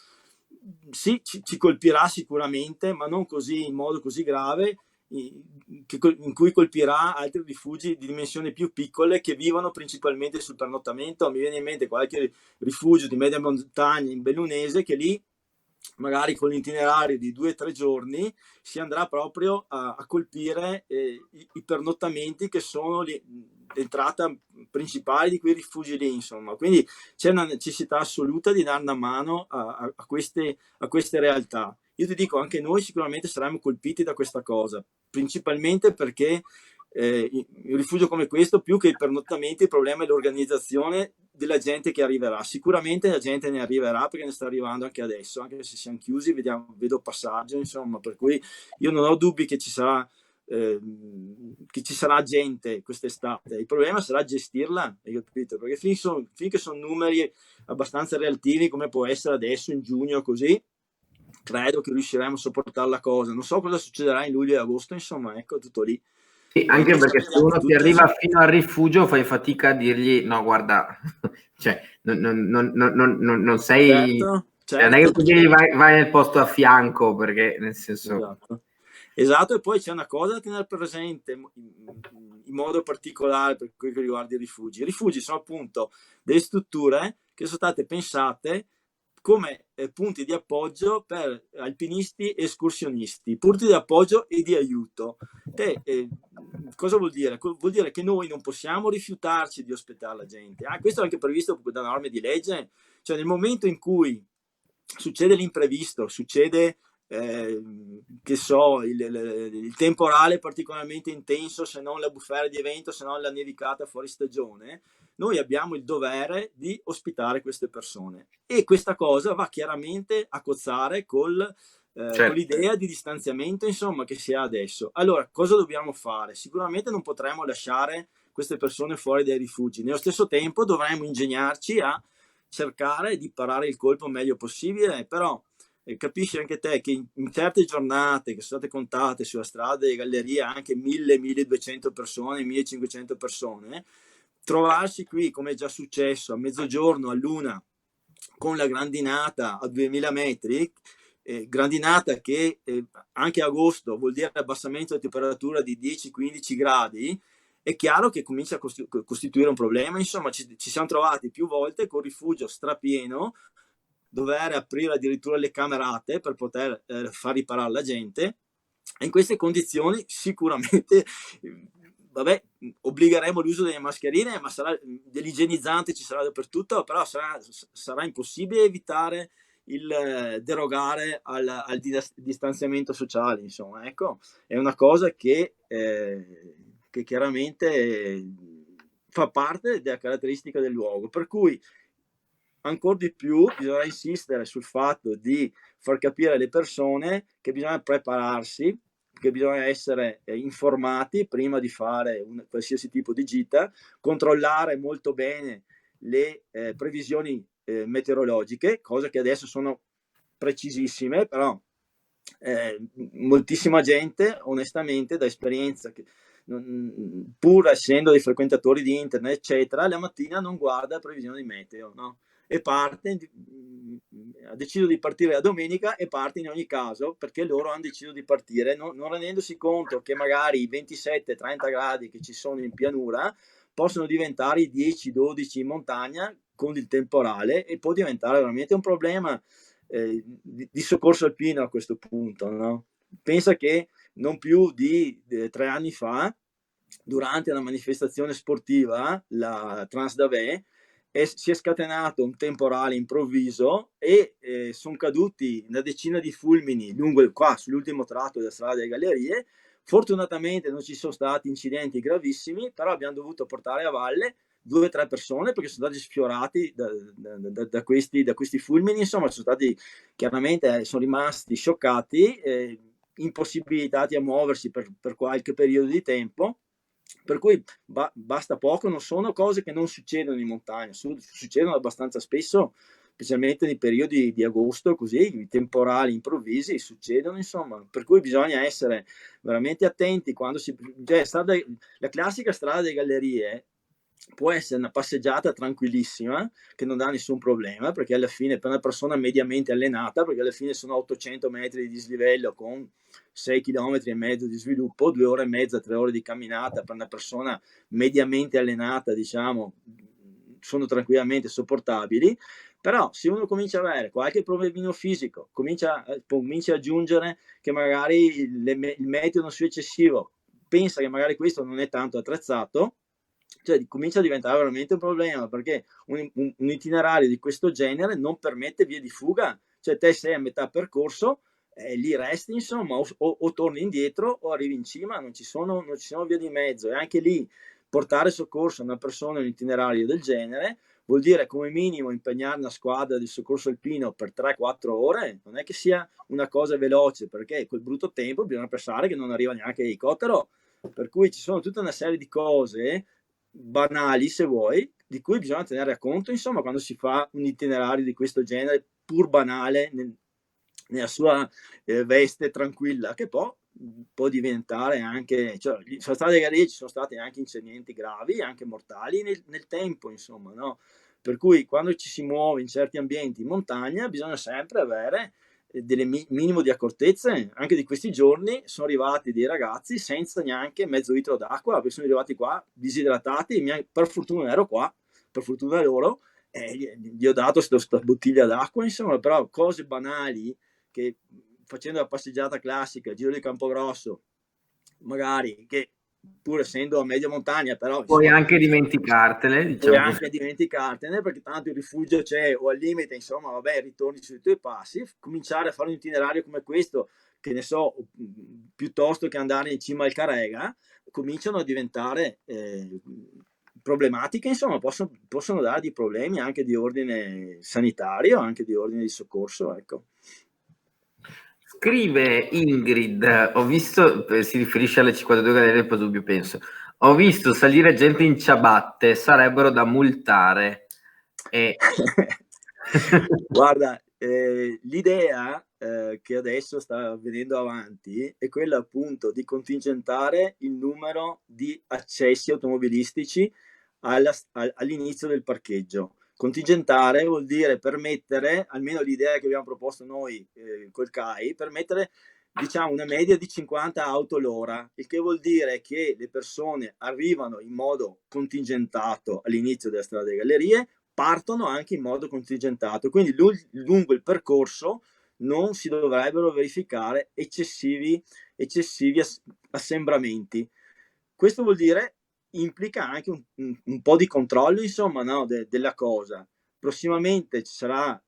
sì, ci colpirà sicuramente, ma non così in modo così grave, in cui colpirà altri rifugi di dimensioni più piccole che vivono principalmente sul pernottamento. Mi viene in mente qualche rifugio di media montagna in Bellunese, che lì magari con l'itinerario di 2 o 3 giorni si andrà proprio a colpire i pernottamenti che sono l'entrata principale di quei rifugi lì, insomma. Quindi c'è una necessità assoluta di dare una mano a queste realtà. Io ti dico, anche noi sicuramente saremo colpiti da questa cosa, principalmente perché un rifugio come questo, più che i pernottamenti, il problema è l'organizzazione della gente che arriverà. Sicuramente la gente ne arriverà, perché ne sta arrivando anche adesso, anche se siamo chiusi, vedo passaggio, insomma, per cui io non ho dubbi che ci sarà gente quest'estate. Il problema sarà gestirla, hai capito? Perché finché sono numeri abbastanza relativi, come può essere adesso in giugno, così credo che riusciremo a sopportare la cosa. Non so cosa succederà in luglio e agosto, insomma, ecco, tutto lì. Sì, anche perché se uno ti arriva fino al rifugio fai fatica a dirgli no, guarda, cioè non sei, certo. non è che tu dirgli vai nel posto a fianco, perché nel senso... Esatto, e poi c'è una cosa da tenere presente in modo particolare per quel che riguarda i rifugi. I rifugi sono appunto delle strutture che sono state pensate come punti di appoggio per alpinisti e escursionisti, punti di appoggio e di aiuto. Cosa vuol dire? Vuol dire che noi non possiamo rifiutarci di ospitare la gente. Questo è anche previsto da norme di legge, cioè nel momento in cui succede l'imprevisto, succede che so, il temporale particolarmente intenso, se non la bufera di vento, se non la nevicata fuori stagione, noi abbiamo il dovere di ospitare queste persone, e questa cosa va chiaramente a cozzare con l'idea di distanziamento, insomma, che si ha adesso. Allora, cosa dobbiamo fare? Sicuramente non potremo lasciare queste persone fuori dai rifugi. Nello stesso tempo dovremo ingegnarci a cercare di parare il colpo il meglio possibile, però capisci anche te che in certe giornate che sono state contate sulla strada e gallerie anche 1000-1200 persone, 1500 persone, trovarsi qui, come è già successo, a mezzogiorno, a luna, con la grandinata a 2000 metri, grandinata che anche agosto vuol dire abbassamento della temperatura di 10-15 gradi, è chiaro che comincia a costituire un problema. Insomma, ci siamo trovati più volte con rifugio strapieno, dover aprire addirittura le camerate per poter far riparare la gente, e in queste condizioni sicuramente obbligheremo l'uso delle mascherine, ma dell'igienizzante ci sarà dappertutto, però sarà impossibile evitare il derogare al distanziamento sociale, insomma, ecco, è una cosa che chiaramente fa parte della caratteristica del luogo, per cui ancora di più bisogna insistere sul fatto di far capire alle persone che bisogna prepararsi, che bisogna essere informati prima di fare qualsiasi tipo di gita, controllare molto bene le previsioni meteorologiche, cose che adesso sono precisissime, però moltissima gente, onestamente, da esperienza, pur essendo dei frequentatori di internet, eccetera, la mattina non guarda previsioni meteo, no? e parte, ha deciso di partire la domenica e parte in ogni caso perché loro hanno deciso di partire, non rendendosi conto che magari i 27-30 gradi che ci sono in pianura possono diventare i 10-12 in montagna con il temporale, e può diventare veramente un problema di soccorso alpino a questo punto, no? Pensa che non più di 3 anni fa, durante una manifestazione sportiva, la Transdavé, si è scatenato un temporale improvviso e sono caduti una decina di fulmini lungo qua sull'ultimo tratto della strada delle Gallerie. Fortunatamente non ci sono stati incidenti gravissimi, però abbiamo dovuto portare a valle 2 o 3 persone perché sono stati sfiorati da questi fulmini. Insomma, sono stati chiaramente, sono rimasti scioccati, impossibilitati a muoversi per qualche periodo di tempo. Per cui basta poco, non sono cose che non succedono in montagna, succedono abbastanza spesso, specialmente nei periodi di agosto, così i temporali improvvisi succedono, insomma, per cui bisogna essere veramente attenti quando la classica strada delle Gallerie può essere una passeggiata tranquillissima che non dà nessun problema, perché alla fine per una persona mediamente allenata, perché alla fine sono 800 metri di dislivello con 6 km e mezzo di sviluppo, 2 ore e mezza, 3 ore di camminata per una persona mediamente allenata, diciamo, sono tranquillamente sopportabili. Però se uno comincia ad avere qualche problemino fisico, comincia a aggiungere che magari il meteo non sia eccessivo, pensa che magari questo non è tanto attrezzato, cioè comincia a diventare veramente un problema, perché un itinerario di questo genere non permette vie di fuga, cioè te sei a metà percorso, lì resti, insomma, o torni indietro o arrivi in cima, non ci sono vie di mezzo. E anche lì portare soccorso a una persona in un itinerario del genere vuol dire come minimo impegnare una squadra di soccorso alpino per 3-4 ore, non è che sia una cosa veloce, perché col brutto tempo bisogna pensare che non arriva neanche l'elicottero, per cui ci sono tutta una serie di cose banali, se vuoi, di cui bisogna tenere conto, insomma, quando si fa un itinerario di questo genere, pur banale, nella sua veste tranquilla, che poi può diventare anche, cioè, sono state Gallerie, ci sono stati anche incidenti gravi, anche mortali nel tempo, insomma, no? Per cui quando ci si muove in certi ambienti in montagna bisogna sempre avere delle minimo di accortezze. Anche di questi giorni sono arrivati dei ragazzi senza neanche mezzo litro d'acqua, perché sono arrivati qua disidratati, per fortuna ero qua, per fortuna loro, gli ho dato questa bottiglia d'acqua, insomma. Però cose banali che facendo la passeggiata classica, Giro di Campogrosso, magari, che pur essendo a media montagna, però puoi insomma, anche dimenticartele, puoi diciamo anche così. dimenticartene, perché tanto il rifugio c'è, o al limite, insomma, vabbè, ritorni sui tuoi passi. Cominciare a fare un itinerario come questo, che ne so, piuttosto che andare in cima al Carega, cominciano a diventare problematiche, insomma, possono dare dei problemi anche di ordine sanitario, anche di ordine di soccorso, ecco. Scrive Ingrid, ho visto, si riferisce alle 52 Gallerie del Pasubio, penso, ho visto salire gente in ciabatte, sarebbero da multare. Guarda, l'idea che adesso sta venendo avanti è quella appunto di contingentare il numero di accessi automobilistici all'inizio del parcheggio. Contingentare vuol dire permettere, almeno l'idea che abbiamo proposto noi col CAI, permettere, diciamo, una media di 50 auto l'ora, il che vuol dire che le persone arrivano in modo contingentato all'inizio della strada delle Gallerie, partono anche in modo contingentato, quindi lungo il percorso non si dovrebbero verificare eccessivi assembramenti. Questo vuol dire, implica anche un po' di controllo, insomma, no, della cosa. Prossimamente ci sarà,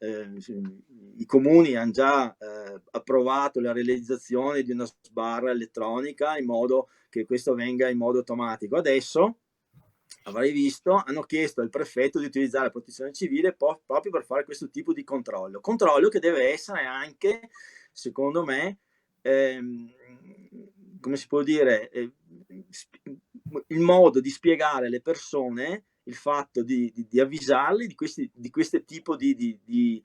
i comuni hanno già approvato la realizzazione di una sbarra elettronica in modo che questo avvenga in modo automatico. Adesso, avrai visto, hanno chiesto al prefetto di utilizzare la protezione civile proprio per fare questo tipo di controllo che deve essere anche, secondo me, come si può dire, il modo di spiegare alle persone il fatto di avvisarli di questo tipo di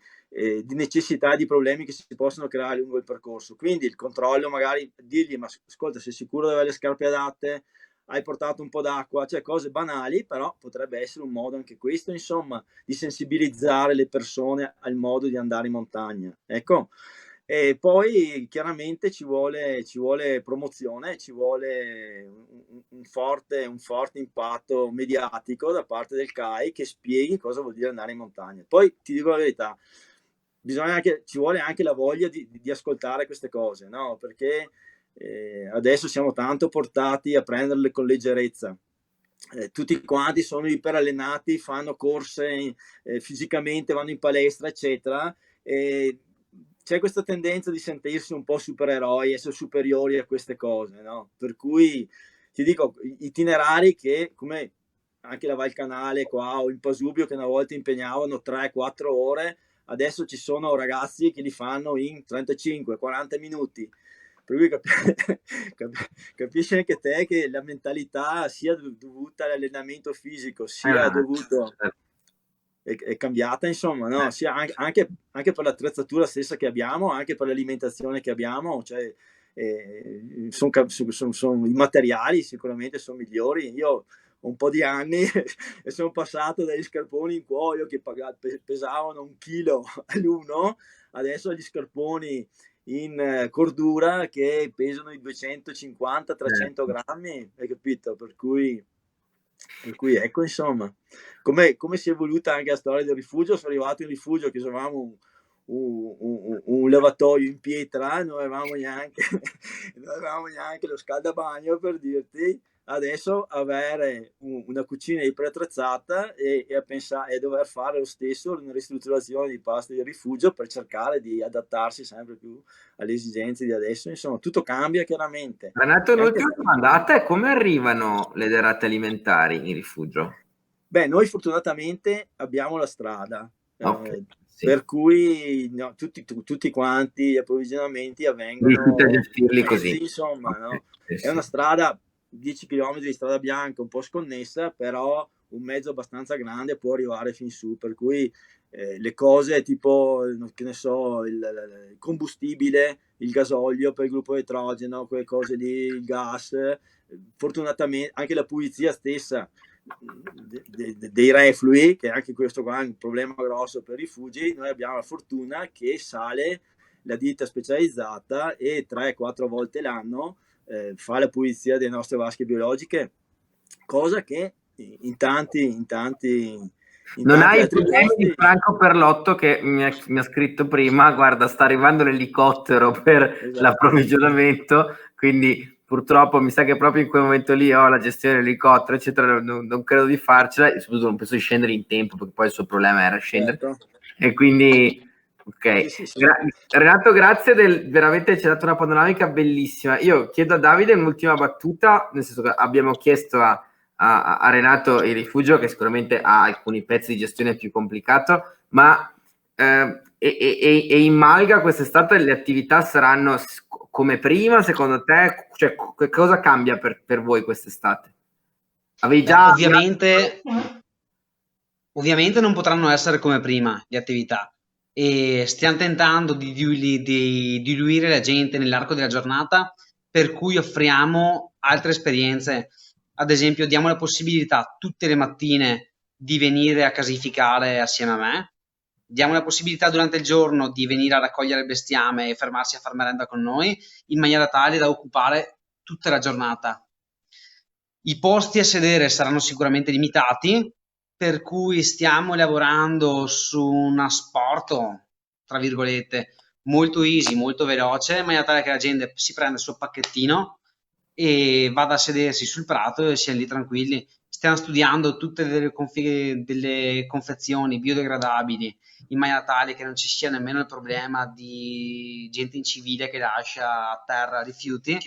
necessità, di problemi che si possono creare lungo il percorso. Quindi il controllo, magari dirgli: ma ascolta, sei sicuro di avere le scarpe adatte? hai portato un po' d'acqua, cioè cose banali, però potrebbe essere un modo anche questo, insomma, di sensibilizzare le persone al modo di andare in montagna. Ecco. E poi chiaramente ci vuole promozione, ci vuole un forte impatto mediatico da parte del CAI che spieghi cosa vuol dire andare in montagna. Poi ti dico la verità, ci vuole anche la voglia di ascoltare queste cose, no? Perché adesso siamo tanto portati a prenderle con leggerezza. Tutti quanti sono iperallenati, fanno corse fisicamente, vanno in palestra, eccetera. C'è questa tendenza di sentirsi un po' supereroi, essere superiori a queste cose, no? Per cui ti dico, itinerari che, come anche la Val Canale qua o il Pasubio, che una volta impegnavano 3-4 ore, adesso ci sono ragazzi che li fanno in 35-40 minuti. Per cui capisci anche te che la mentalità sia dovuta all'allenamento fisico, sia dovuto... È cambiata, insomma, no? Sia anche per l'attrezzatura stessa che abbiamo, anche per l'alimentazione che abbiamo, cioè, i materiali sicuramente sono migliori. Io ho un po' di anni e sono passato dagli scarponi in cuoio che pesavano 1 chilo all'uno, adesso agli scarponi in cordura che pesano i 250-300 grammi, hai capito? Per cui ecco, insomma, come si è evoluta anche la storia del rifugio. Sono arrivato in rifugio che avevamo un lavatoio in pietra, non avevamo neanche lo scaldabagno, per dirti. Adesso avere una cucina iperattrezzata e dover fare lo stesso una ristrutturazione di pasti del rifugio per cercare di adattarsi sempre più alle esigenze di adesso. Insomma, tutto cambia chiaramente. Renato, un'ultima domanda, a te come arrivano le derrate alimentari in rifugio? Beh, noi fortunatamente abbiamo la strada, Sì. per cui no, tutti quanti gli approvvigionamenti avvengono Riuscite a gestirli così. Insomma, no? Sì, È una strada 10 km di strada bianca, un po' sconnessa, però un mezzo abbastanza grande può arrivare fin su, per cui le cose tipo, che ne so, il combustibile, il gasolio per il gruppo idrogeno, quelle cose lì, il gas, fortunatamente anche la pulizia stessa dei reflui, che anche questo qua è un problema grosso per i rifugi. Noi abbiamo la fortuna che sale la ditta specializzata e 3-4 volte l'anno fa la pulizia delle nostre vasche biologiche, cosa che in tanti non hai i problemi di Franco Perlotto che mi ha scritto prima, guarda, sta arrivando l'elicottero per l'approvvigionamento, quindi purtroppo mi sa che proprio in quel momento lì ho la gestione dell'elicottero, eccetera, non credo di farcela, e soprattutto non penso di scendere in tempo, perché poi il suo problema era scendere. Certo. E quindi, ok. Sì. Renato, grazie, veramente ci hai dato una panoramica bellissima. Io chiedo a Davide un'ultima battuta, nel senso che abbiamo chiesto a Renato il rifugio, che sicuramente ha alcuni pezzi di gestione più complicato, ma in Malga quest'estate le attività saranno come prima, secondo te? Cioè, cosa cambia per voi quest'estate? Ovviamente non potranno essere come prima le attività, e stiamo tentando di diluire la gente nell'arco della giornata, per cui offriamo altre esperienze. Ad esempio, diamo la possibilità tutte le mattine di venire a casificare assieme a me, diamo la possibilità durante il giorno di venire a raccogliere il bestiame e fermarsi a far merenda con noi, in maniera tale da occupare tutta la giornata. I posti a sedere saranno sicuramente limitati, per cui stiamo lavorando su un asporto, tra virgolette, molto easy, molto veloce, in maniera tale che la gente si prenda il suo pacchettino e vada a sedersi sul prato e siano lì tranquilli. Stiamo studiando tutte delle confezioni biodegradabili, in maniera tale che non ci sia nemmeno il problema di gente incivile che lascia a terra rifiuti,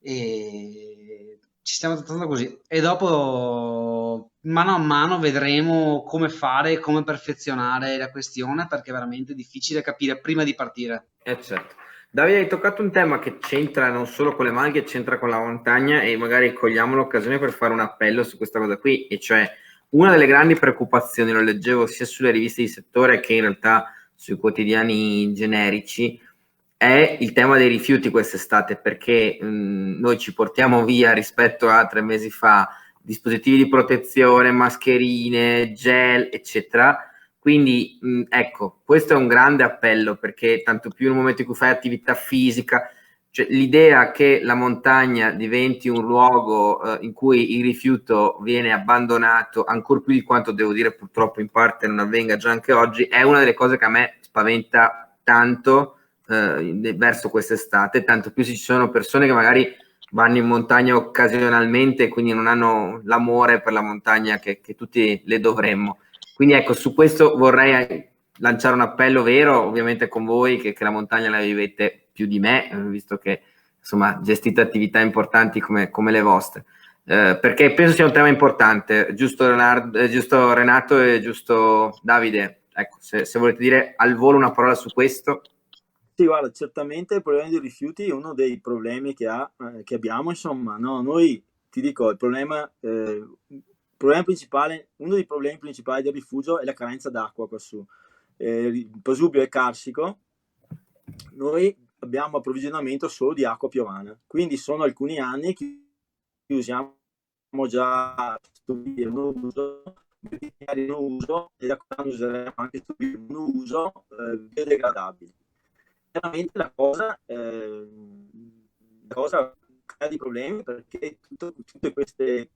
e ci stiamo trattando così. E dopo, mano a mano, vedremo come fare e come perfezionare la questione, perché è veramente difficile capire prima di partire. Certo. Davide, hai toccato un tema che c'entra non solo con le Malghe, c'entra con la montagna, e magari cogliamo l'occasione per fare un appello su questa cosa qui, e cioè una delle grandi preoccupazioni, lo leggevo sia sulle riviste di settore che in realtà sui quotidiani generici, è il tema dei rifiuti quest'estate, perché noi ci portiamo via rispetto a 3 mesi fa dispositivi di protezione, mascherine, gel, eccetera. Quindi ecco, questo è un grande appello, perché tanto più in un momento in cui fai attività fisica, cioè, l'idea che la montagna diventi un luogo in cui il rifiuto viene abbandonato, ancor più di quanto devo dire purtroppo in parte non avvenga già anche oggi, è una delle cose che a me spaventa tanto verso quest'estate, tanto più se ci sono persone che magari vanno in montagna occasionalmente e quindi non hanno l'amore per la montagna che tutti le dovremmo. Quindi ecco, su questo vorrei lanciare un appello vero, ovviamente con voi, che la montagna la vivete più di me, visto che insomma gestite attività importanti come le vostre. Perché penso sia un tema importante, giusto Renato e giusto Davide, ecco, se volete dire al volo una parola su questo. Sì, guarda, certamente il problema dei rifiuti è uno dei problemi che abbiamo, insomma, no? Noi, ti dico, il problema principale, uno dei problemi principali del rifugio è la carenza d'acqua quassù. Il Pasubio è carsico, noi abbiamo approvvigionamento solo di acqua piovana, quindi sono alcuni anni che usiamo già stupire monouso, monouso, e da quando useremo anche stupire monouso biodegradabili. Chiaramente la cosa crea dei problemi, perché tutte queste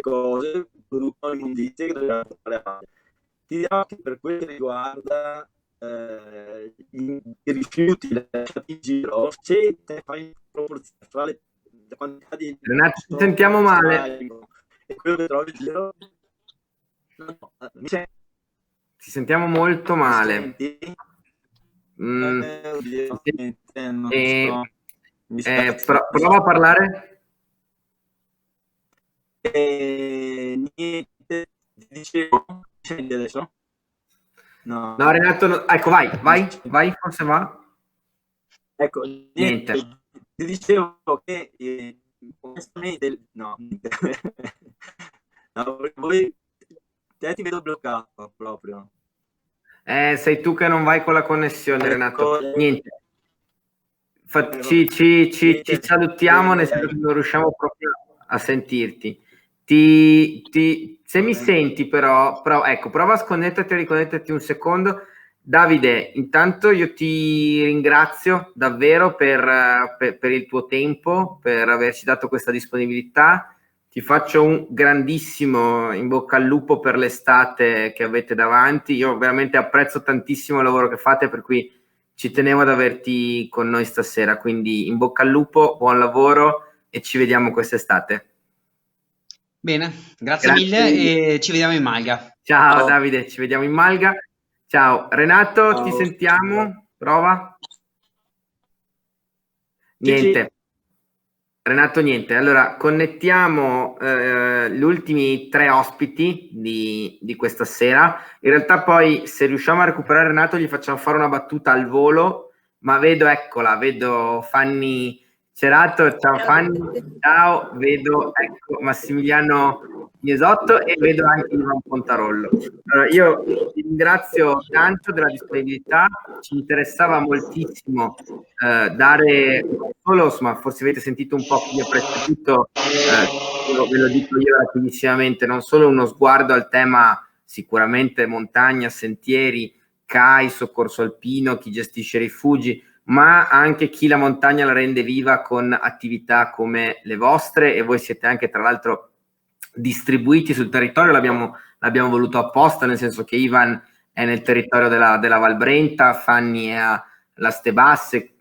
cose producono immondizie che dobbiamo portare avanti. Ti dirò che per quel che riguarda i rifiuti lasciati in giro, se te fai proporzione fra la quantità di Renato, ci sentiamo male. E quello che trovi in giro, ci sentiamo molto male. Prova a parlare. Niente, dicevo, senti adesso? No, Renato, ecco, vai, forse va. Ecco, niente. Ti dicevo che onestamente no, no, perché voi ti vedo bloccato proprio. Sei tu che non vai con la connessione, Renato. Niente. Ci salutiamo, nel senso che non riusciamo proprio a sentirti. Se mi senti però ecco, prova a sconnetterti e riconnetterti un secondo. Davide, intanto io ti ringrazio davvero per il tuo tempo, per averci dato questa disponibilità. Ti faccio un grandissimo in bocca al lupo per l'estate che avete davanti. Io veramente apprezzo tantissimo il lavoro che fate, per cui ci tenevo ad averti con noi stasera. Quindi in bocca al lupo, buon lavoro e ci vediamo quest'estate. Bene, grazie mille e ci vediamo in Malga. Ciao Davide, ci vediamo in Malga. Ciao Renato, ciao. Ti sentiamo? Prova. Niente. Renato, niente. Allora, connettiamo gli ultimi 3 ospiti di questa sera. In realtà poi, se riusciamo a recuperare Renato, gli facciamo fare una battuta al volo, ma vedo Fanny Cerato. Ciao Fanny, ciao. Vedo, ecco, Massimiliano Miesotto e vedo anche Ivan Pontarollo. Allora, io ti ringrazio tanto della disponibilità, ci interessava moltissimo dare solo, insomma, forse avete sentito un po' chi ha preceduto, ve lo dico io rapidissimamente, non solo uno sguardo al tema sicuramente montagna, sentieri, CAI, soccorso alpino, chi gestisce rifugi, ma anche chi la montagna la rende viva con attività come le vostre, e voi siete anche tra l'altro distribuiti sul territorio. L'abbiamo voluto apposta, nel senso che Ivan è nel territorio della Val Brenta, Fanny è a Laste Basse,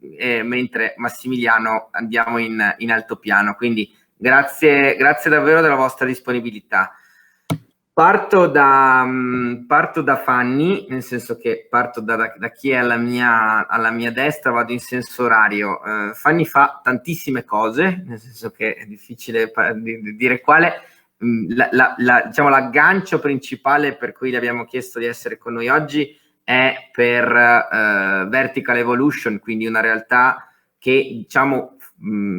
mentre Massimiliano andiamo in altopiano. Quindi grazie davvero della vostra disponibilità. Parto da Fanny, nel senso che parto da chi è alla mia destra, vado in senso orario. Fanny fa tantissime cose, nel senso che è difficile dire quale. Diciamo, l'aggancio principale per cui le abbiamo chiesto di essere con noi oggi è per Vertical Evolution, quindi una realtà che, diciamo,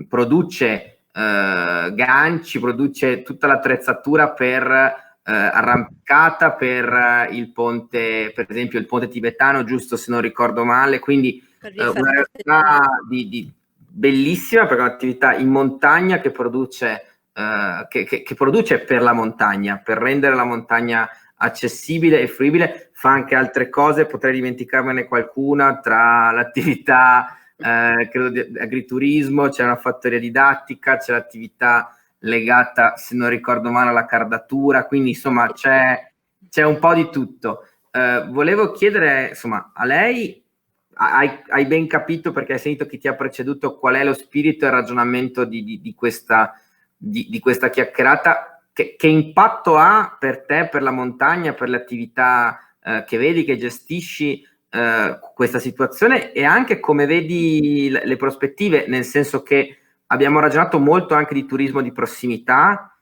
produce ganci, produce tutta l'attrezzatura per arrampicata, per il ponte, per esempio il ponte tibetano, giusto se non ricordo male. Quindi una realtà bellissima, perché è un'attività in montagna che produce per la montagna, per rendere la montagna accessibile e fruibile. Fa anche altre cose, potrei dimenticarmene qualcuna, tra l'attività credo di agriturismo, c'è una fattoria didattica, c'è l'attività legata, se non ricordo male, alla cardatura, quindi insomma c'è un po' di tutto. Volevo chiedere, insomma, a lei, hai ben capito, perché hai sentito chi ti ha preceduto, qual è lo spirito e il ragionamento di questa chiacchierata? Che impatto ha per te, per la montagna, per le attività che vedi, che gestisci, questa situazione, e anche come vedi le prospettive, nel senso che abbiamo ragionato molto anche di turismo di prossimità.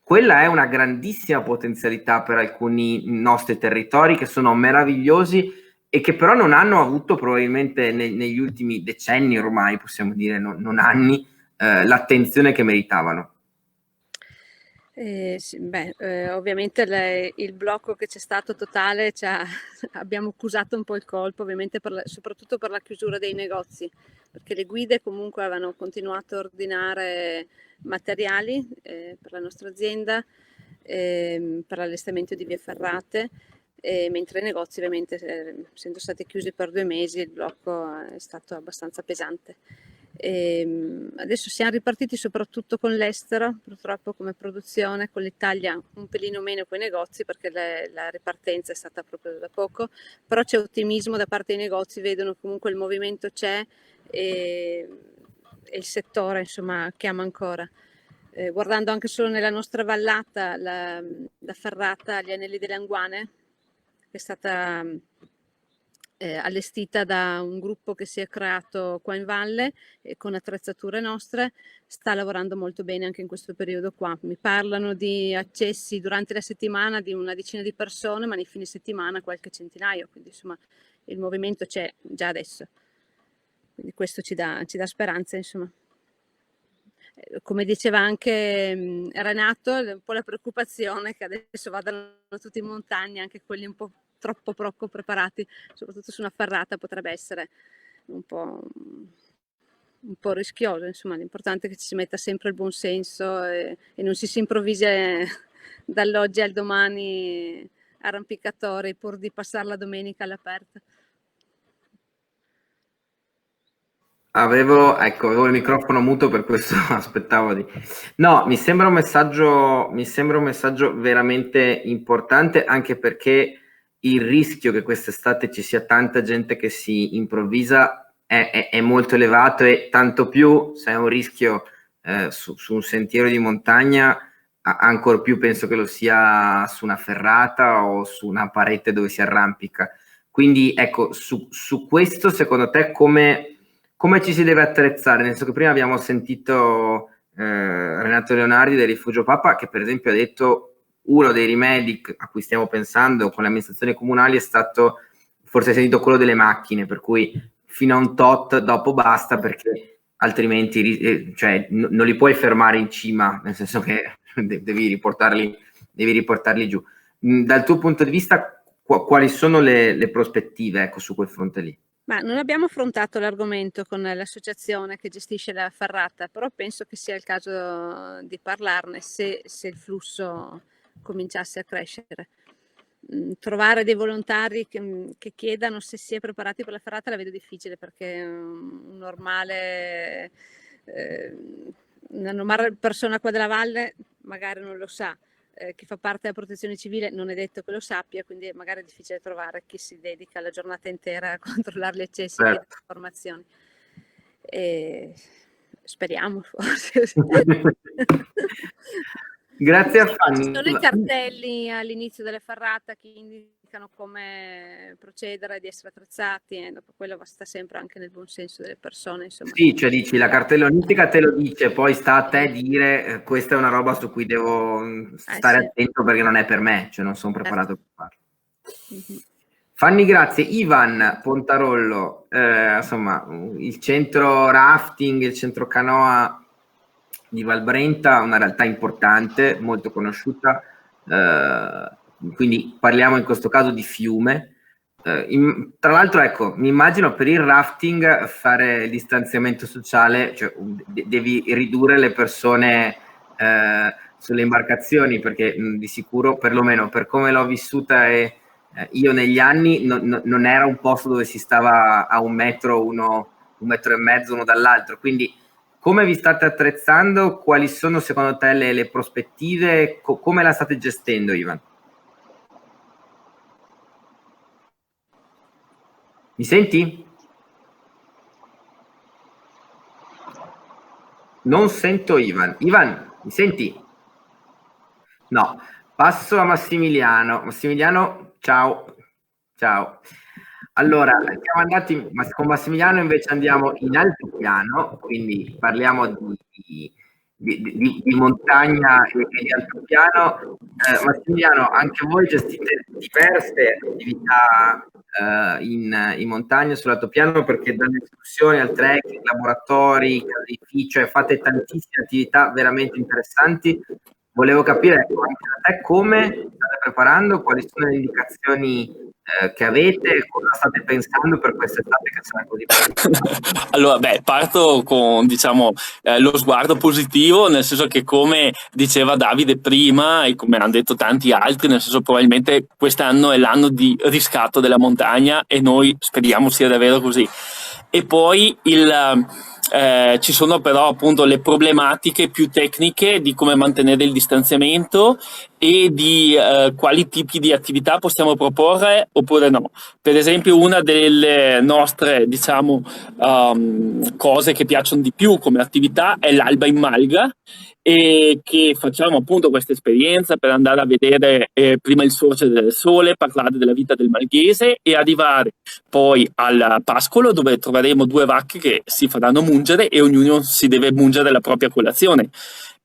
Quella è una grandissima potenzialità per alcuni nostri territori che sono meravigliosi e che però non hanno avuto, probabilmente negli ultimi decenni ormai, possiamo dire, non anni, l'attenzione che meritavano. Sì, ovviamente il blocco che c'è stato totale abbiamo accusato un po' il colpo, ovviamente soprattutto per la chiusura dei negozi, perché le guide comunque avevano continuato a ordinare materiali per la nostra azienda, per l'allestimento di vie ferrate, mentre i negozi, ovviamente, essendo stati chiusi per 2 mesi, il blocco è stato abbastanza pesante. Adesso siamo ripartiti soprattutto con l'estero, purtroppo, come produzione, con l'Italia un pelino meno con i negozi, perché la ripartenza è stata proprio da poco, però c'è ottimismo da parte dei negozi, vedono comunque il movimento c'è e il settore, insomma, chiama ancora. Guardando anche solo nella nostra vallata, la ferrata agli Anelli delle Anguane, che è stata allestita da un gruppo che si è creato qua in valle con attrezzature nostre, sta lavorando molto bene anche in questo periodo qua. Mi parlano di accessi durante la settimana di una decina di persone, ma nei fine settimana qualche centinaio, quindi insomma il movimento c'è già adesso, quindi questo ci dà speranza, insomma. Come diceva anche Renato, un po' la preoccupazione che adesso vadano tutti in montagna, anche quelli un po' troppo poco preparati, soprattutto su una ferrata, potrebbe essere un po' rischioso. Insomma, l'importante è che ci si metta sempre il buon senso e non si improvvisi dall'oggi al domani arrampicatori pur di passare la domenica all'aperto. Avevo il microfono muto, per questo aspettavo di... No, mi sembra un messaggio veramente importante, anche perché il rischio che quest'estate ci sia tanta gente che si improvvisa è molto elevato, e tanto più se è un rischio su un sentiero di montagna, ancor più penso che lo sia su una ferrata o su una parete dove si arrampica. Quindi ecco, su questo, secondo te, come ci si deve attrezzare? Nel senso che prima abbiamo sentito Renato Leonardi del Rifugio Papa, che per esempio ha detto uno dei rimedi a cui stiamo pensando con le amministrazioni comunali è stato, forse hai sentito, quello delle macchine, per cui fino a un tot dopo basta, perché altrimenti non li puoi fermare in cima, nel senso che devi riportarli giù. Dal tuo punto di vista, quali sono le prospettive, ecco, su quel fronte lì? Ma non abbiamo affrontato l'argomento con l'associazione che gestisce la ferrata, però penso che sia il caso di parlarne se il flusso cominciasse a crescere. Trovare dei volontari che chiedano se si è preparati per la ferrata la vedo difficile, perché una normale persona qua della valle magari non lo sa. Chi fa parte della protezione civile non è detto che lo sappia, quindi magari è difficile trovare chi si dedica la giornata intera a controllare gli accessi e le informazioni. Speriamo, forse. Grazie a Fanny. Ci sono i cartelli all'inizio della ferrata che indicano come procedere, di essere attrezzati, e dopo quello sta sempre anche nel buon senso delle persone, insomma. Sì, cioè dici, la cartellonistica te lo dice, poi sta a te dire questa è una roba su cui devo stare attento perché non è per me, cioè non sono preparato per farlo. Mm-hmm. Fanny, grazie. Ivan Pontarollo, insomma, il centro rafting, il centro canoa di Valbrenta, una realtà importante, molto conosciuta, quindi parliamo in questo caso di fiume. tra l'altro, ecco, mi immagino per il rafting fare il distanziamento sociale, cioè devi ridurre le persone sulle imbarcazioni, perché di sicuro, perlomeno per come l'ho vissuta io negli anni, non era un posto dove si stava a 1 metro, 1 metro e mezzo uno dall'altro. Quindi come vi state attrezzando? Quali sono secondo te le prospettive? Come la state gestendo, Ivan? Mi senti? Non sento Ivan. Ivan, mi senti? No. Passo a Massimiliano. Massimiliano, ciao. Ciao. Allora, siamo andati con Massimiliano, invece andiamo in altopiano, quindi parliamo di montagna e di altopiano. Massimiliano, anche voi gestite diverse attività in montagna sull'altopiano, perché dalle escursioni al trekking, laboratori, cioè fate tantissime attività veramente interessanti. Volevo capire anche da te come state preparando, quali sono le indicazioni che avete, cosa state pensando per quest'estate che sarà così bella. Allora, parto con, diciamo, lo sguardo positivo, nel senso che, come diceva Davide prima e come hanno detto tanti altri, nel senso, probabilmente quest'anno è l'anno di riscatto della montagna e noi speriamo sia davvero così. E poi ci sono però appunto le problematiche più tecniche di come mantenere il distanziamento e di quali tipi di attività possiamo proporre oppure no. Per esempio, una delle nostre, diciamo, cose che piacciono di più come attività è l'alba in malga, e che facciamo appunto questa esperienza per andare a vedere prima il sorgere del sole, parlare della vita del malghese e arrivare poi al pascolo, dove troveremo 2 vacche che si faranno mungere e ognuno si deve mungere la propria colazione.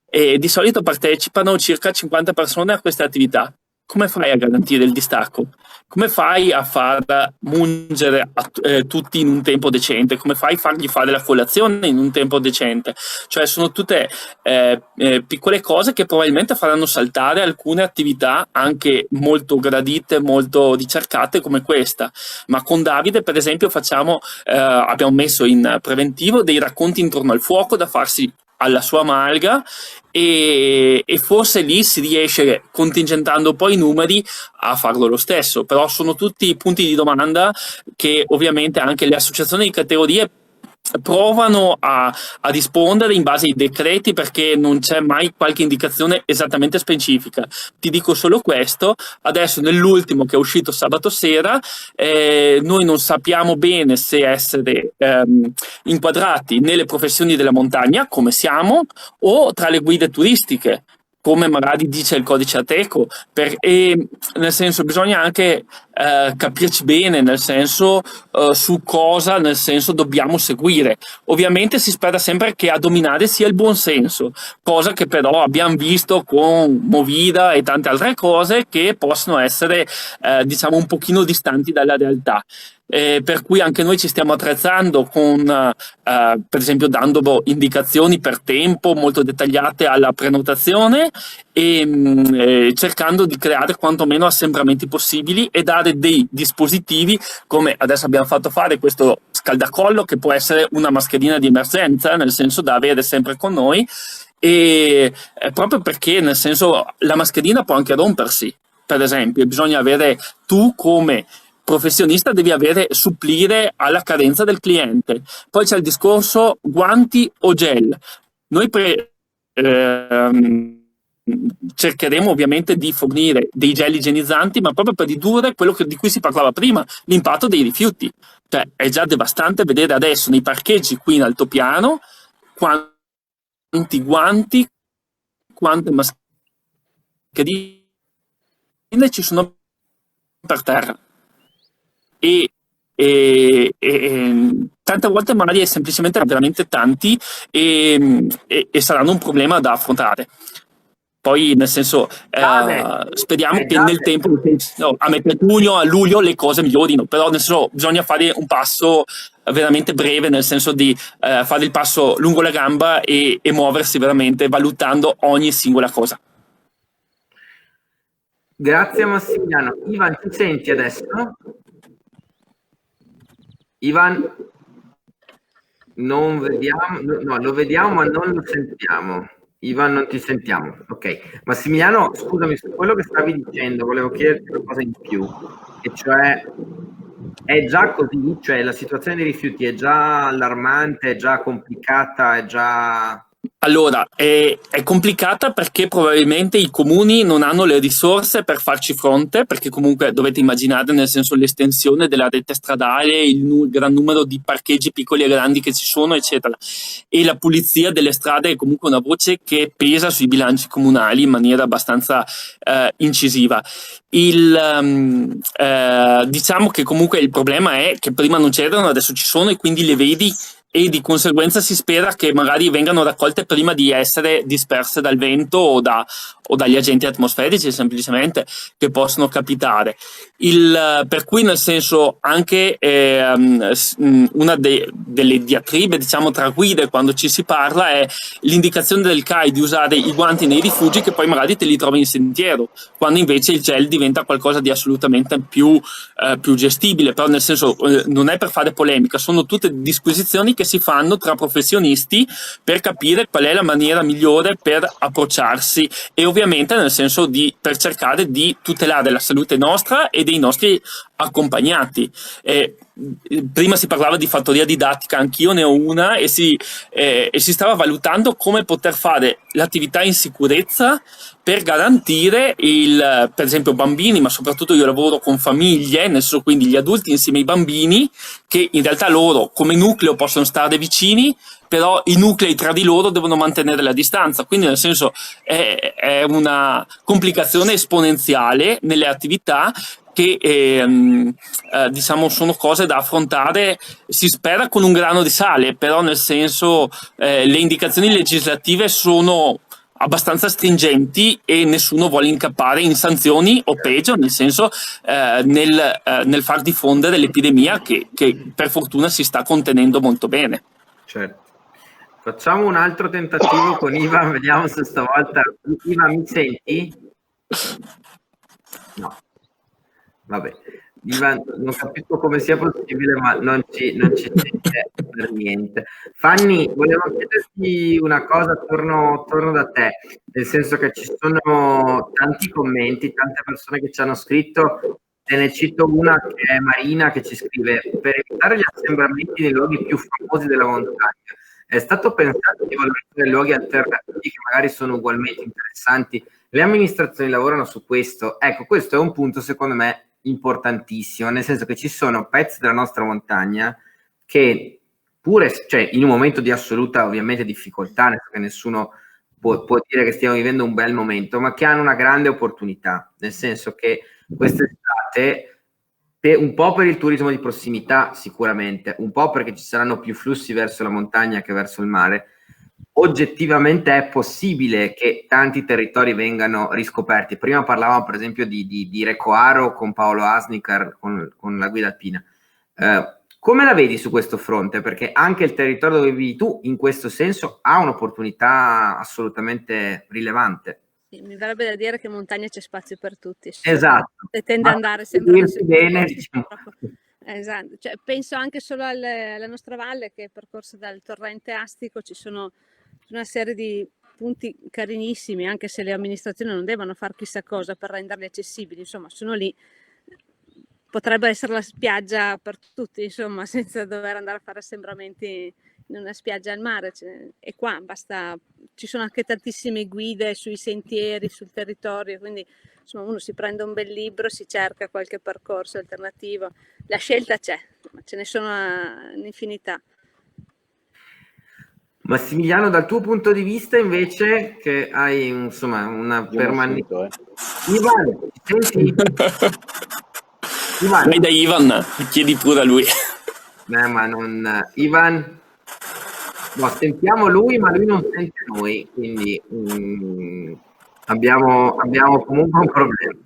E di solito partecipano circa 50 persone a questa attività. Come fai a garantire il distacco? Come fai a far mungere tutti in un tempo decente? Come fai a fargli fare la colazione in un tempo decente? Cioè, sono tutte piccole cose che probabilmente faranno saltare alcune attività anche molto gradite, molto ricercate come questa. Ma con Davide, per esempio, abbiamo messo in preventivo dei racconti intorno al fuoco da farsi alla sua malga, e forse lì si riesce, contingentando poi i numeri, a farlo lo stesso. Però sono tutti punti di domanda che ovviamente anche le associazioni di categorie provano a rispondere in base ai decreti, perché non c'è mai qualche indicazione esattamente specifica. Ti dico solo questo: adesso nell'ultimo che è uscito sabato sera, noi non sappiamo bene se essere inquadrati nelle professioni della montagna come siamo, o tra le guide turistiche, come magari dice il codice Ateco, nel senso bisogna anche capirci bene, nel senso su cosa, nel senso, dobbiamo seguire. Ovviamente si spera sempre che a dominare sia il buon senso, cosa che però abbiamo visto con Movida e tante altre cose che possono essere diciamo un pochino distanti dalla realtà. Per cui anche noi ci stiamo attrezzando con per esempio dando indicazioni per tempo molto dettagliate alla prenotazione, e cercando di creare quantomeno assembramenti possibili e dare dei dispositivi, come adesso abbiamo fatto fare questo scaldacollo, che può essere una mascherina di emergenza, nel senso da avere sempre con noi, e proprio perché, nel senso, la mascherina può anche rompersi, per esempio, e bisogna avere, tu come professionista devi supplire alla carenza del cliente. Poi c'è il discorso guanti o gel. Noi cercheremo ovviamente di fornire dei gel igienizzanti, ma proprio per ridurre quello di cui si parlava prima, l'impatto dei rifiuti. Cioè, è già devastante vedere adesso nei parcheggi qui in altopiano quanti guanti, quante mascherine ci sono per terra. E tante volte magari è semplicemente veramente tanti, e saranno un problema da affrontare. Poi, nel senso, speriamo che nel tempo, a metà giugno, a luglio, le cose migliorino, però nel senso, bisogna fare un passo veramente breve, nel senso di fare il passo lungo la gamba e muoversi veramente valutando ogni singola cosa. Grazie Massimiliano. Ivan, ti senti adesso? Ivan, non vediamo, no, lo vediamo ma non lo sentiamo. Ivan, non ti sentiamo. Ok, Massimiliano, scusami, su quello che stavi dicendo volevo chiederti qualcosa in più, e cioè è già così, cioè la situazione dei rifiuti è già allarmante, è già complicata, è già... Allora, è complicata perché probabilmente i comuni non hanno le risorse per farci fronte, perché comunque dovete immaginare, nel senso, l'estensione della rete stradale, il gran numero di parcheggi piccoli e grandi che ci sono, eccetera. E la pulizia delle strade è comunque una voce che pesa sui bilanci comunali in maniera abbastanza incisiva. Diciamo che comunque il problema è che prima non c'erano, adesso ci sono e quindi le vedi, e di conseguenza si spera che magari vengano raccolte prima di essere disperse dal vento o dagli agenti atmosferici, semplicemente, che possono capitare. Per cui, nel senso, anche una delle diatribe, diciamo, tra guide quando ci si parla è l'indicazione del CAI di usare i guanti nei rifugi, che poi magari te li trovi in sentiero, quando invece il gel diventa qualcosa di assolutamente più gestibile. Però, nel senso, non è per fare polemica, sono tutte disquisizioni che si fanno tra professionisti per capire qual è la maniera migliore per approcciarsi, e ovviamente nel senso per cercare di tutelare la salute nostra e dei nostri accompagnati. Prima si parlava di fattoria didattica, anch'io ne ho una, e si stava valutando come poter fare l'attività in sicurezza per garantire per esempio bambini, ma soprattutto io lavoro con famiglie, nel senso, quindi gli adulti insieme ai bambini, che in realtà loro come nucleo possono stare vicini, però i nuclei tra di loro devono mantenere la distanza, quindi nel senso è una complicazione esponenziale nelle attività che diciamo sono cose da affrontare, si spera, con un grano di sale, però nel senso le indicazioni legislative sono abbastanza stringenti e nessuno vuole incappare in sanzioni o peggio, nel senso nel far diffondere l'epidemia che per fortuna si sta contenendo molto bene. Certo. Facciamo un altro tentativo con Ivan, vediamo se stavolta... Ivan, mi senti? No. Vabbè. Ivan, non capisco come sia possibile, ma non ci sente per niente. Fanny, volevo chiederti una cosa, torno da te, nel senso che ci sono tanti commenti, tante persone che ci hanno scritto. Te ne cito una, che è Marina, che ci scrive: per evitare gli assembramenti nei luoghi più famosi della montagna, è stato pensato di valorizzare luoghi alternativi che magari sono ugualmente interessanti? Le amministrazioni lavorano su questo? Ecco, questo è un punto secondo me importantissimo, nel senso che ci sono pezzi della nostra montagna che pure, cioè, in un momento di assoluta ovviamente difficoltà, perché nessuno può dire che stiamo vivendo un bel momento, ma che hanno una grande opportunità, nel senso che quest'estate, un po' per il turismo di prossimità sicuramente, un po' perché ci saranno più flussi verso la montagna che verso il mare, oggettivamente è possibile che tanti territori vengano riscoperti. Prima parlavamo per esempio di Recoaro con Paolo Asnicar, con la guida alpina. Come la vedi su questo fronte? Perché anche il territorio dove vivi tu in questo senso ha un'opportunità assolutamente rilevante. Sì, mi verrebbe da dire che in montagna c'è spazio per tutti. Esatto. Tende ad andare sempre bene, diciamo. Esatto, cioè, penso anche solo alla nostra valle, che è percorsa dal torrente Astico. Ci sono una serie di punti carinissimi, anche se le amministrazioni non devono fare chissà cosa per renderli accessibili, insomma, sono lì. Potrebbe essere la spiaggia per tutti, insomma, senza dover andare a fare assembramenti in una spiaggia al mare. E qua basta, ci sono anche tantissime guide sui sentieri, sul territorio, quindi insomma uno si prende un bel libro, si cerca qualche percorso alternativo, la scelta c'è, ma ce ne sono un'infinità. Massimiliano, dal tuo punto di vista invece, che hai insomma una permanenza... Ivan, senti? Ivan. Vai da Ivan, chiedi pure a lui. Ma non... Ivan... No, sentiamo lui, ma lui non sente noi, quindi abbiamo comunque un problema.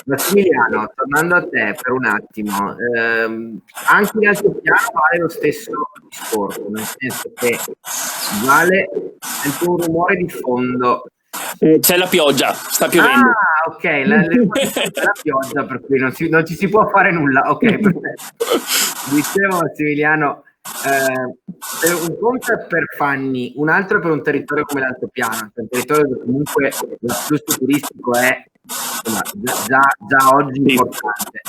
Massimiliano, tornando a te per un attimo, anche in altro piano vale lo stesso discorso, nel senso che vale anche un rumore di fondo. C'è la pioggia, sta piovendo. Ah, ok, la pioggia, per cui non ci si può fare nulla. Ok, perfetto. Dicevo, Massimiliano, un conto è per Fanni, un altro è per un territorio come l'Altopiano, un territorio dove comunque l'afflusso turistico è già oggi importante.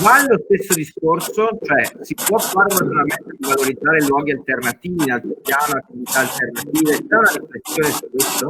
Va lo stesso discorso, cioè si può fare un ragionamento di valorizzare luoghi alternativi in Altopiano, attività alternative, c'è una riflessione su questo?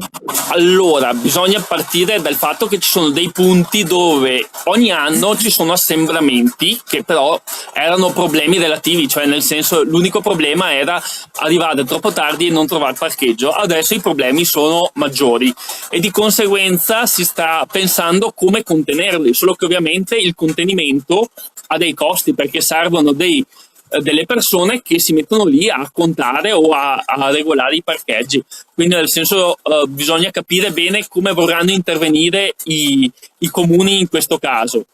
Allora, bisogna partire dal fatto che ci sono dei punti dove ogni anno ci sono assembramenti che però erano problemi relativi, cioè nel senso l'unico problema era arrivare troppo tardi e non trovare parcheggio. Adesso i problemi sono maggiori e di conseguenza si sta pensando come contenerli, solo che ovviamente il contenimento ha dei costi perché servono delle persone che si mettono lì a contare o a regolare i parcheggi. Quindi nel senso bisogna capire bene come vorranno intervenire i comuni in questo caso.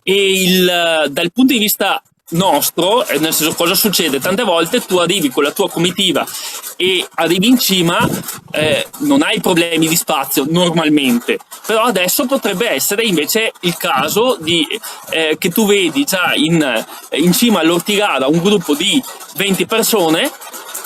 E dal punto di vista nostro, nel senso cosa succede? Tante volte tu arrivi con la tua comitiva e arrivi in cima, non hai problemi di spazio normalmente, però adesso potrebbe essere invece il caso che tu vedi già in cima all'Ortigara un gruppo di 20 persone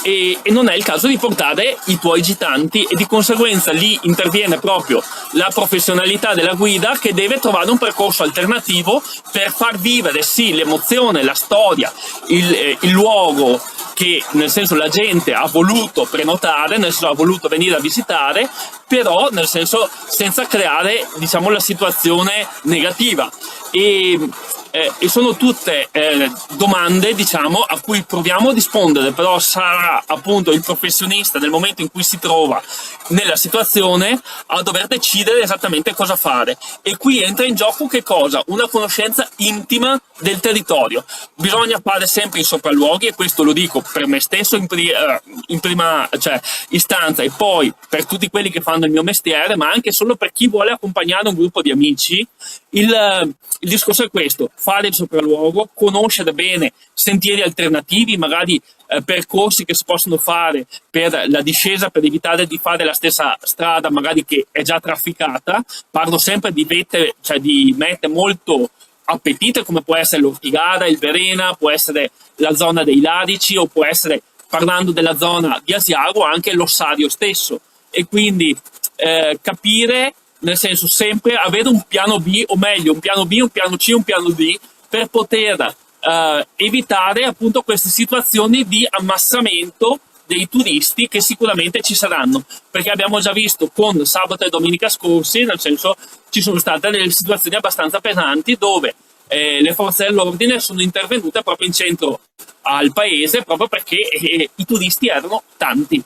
e non è il caso di portare i tuoi gitanti e di conseguenza lì interviene proprio la professionalità della guida che deve trovare un percorso alternativo per far vivere sì l'emozione, la storia, il luogo che nel senso la gente ha voluto prenotare, nel senso ha voluto venire a visitare, però nel senso senza creare diciamo la situazione negativa e sono tutte domande diciamo a cui proviamo a rispondere, però sarà appunto il professionista nel momento in cui si trova nella situazione a dover decidere esattamente cosa fare e qui entra in gioco che cosa? Una conoscenza intima del territorio. Bisogna fare sempre i sopralluoghi e questo lo dico per me stesso in prima istanza e poi per tutti quelli che fanno il mio mestiere, ma anche solo per chi vuole accompagnare un gruppo di amici. Il discorso è questo: fare il sopralluogo, conoscere bene sentieri alternativi, magari percorsi che si possono fare per la discesa per evitare di fare la stessa strada magari che è già trafficata. Parlo sempre di mete molto appetite come può essere l'Ortigara, il Verena, può essere la zona dei Ladici o può essere, parlando della zona di Asiago, anche l'Ossario stesso e quindi capire, nel senso sempre avere un piano B o meglio un piano B, un piano C, un piano D per poter evitare appunto queste situazioni di ammassamento dei turisti che sicuramente ci saranno, perché abbiamo già visto con sabato e domenica scorsi, nel senso ci sono state delle situazioni abbastanza pesanti dove le forze dell'ordine sono intervenute proprio in centro al paese proprio perché i turisti erano tanti.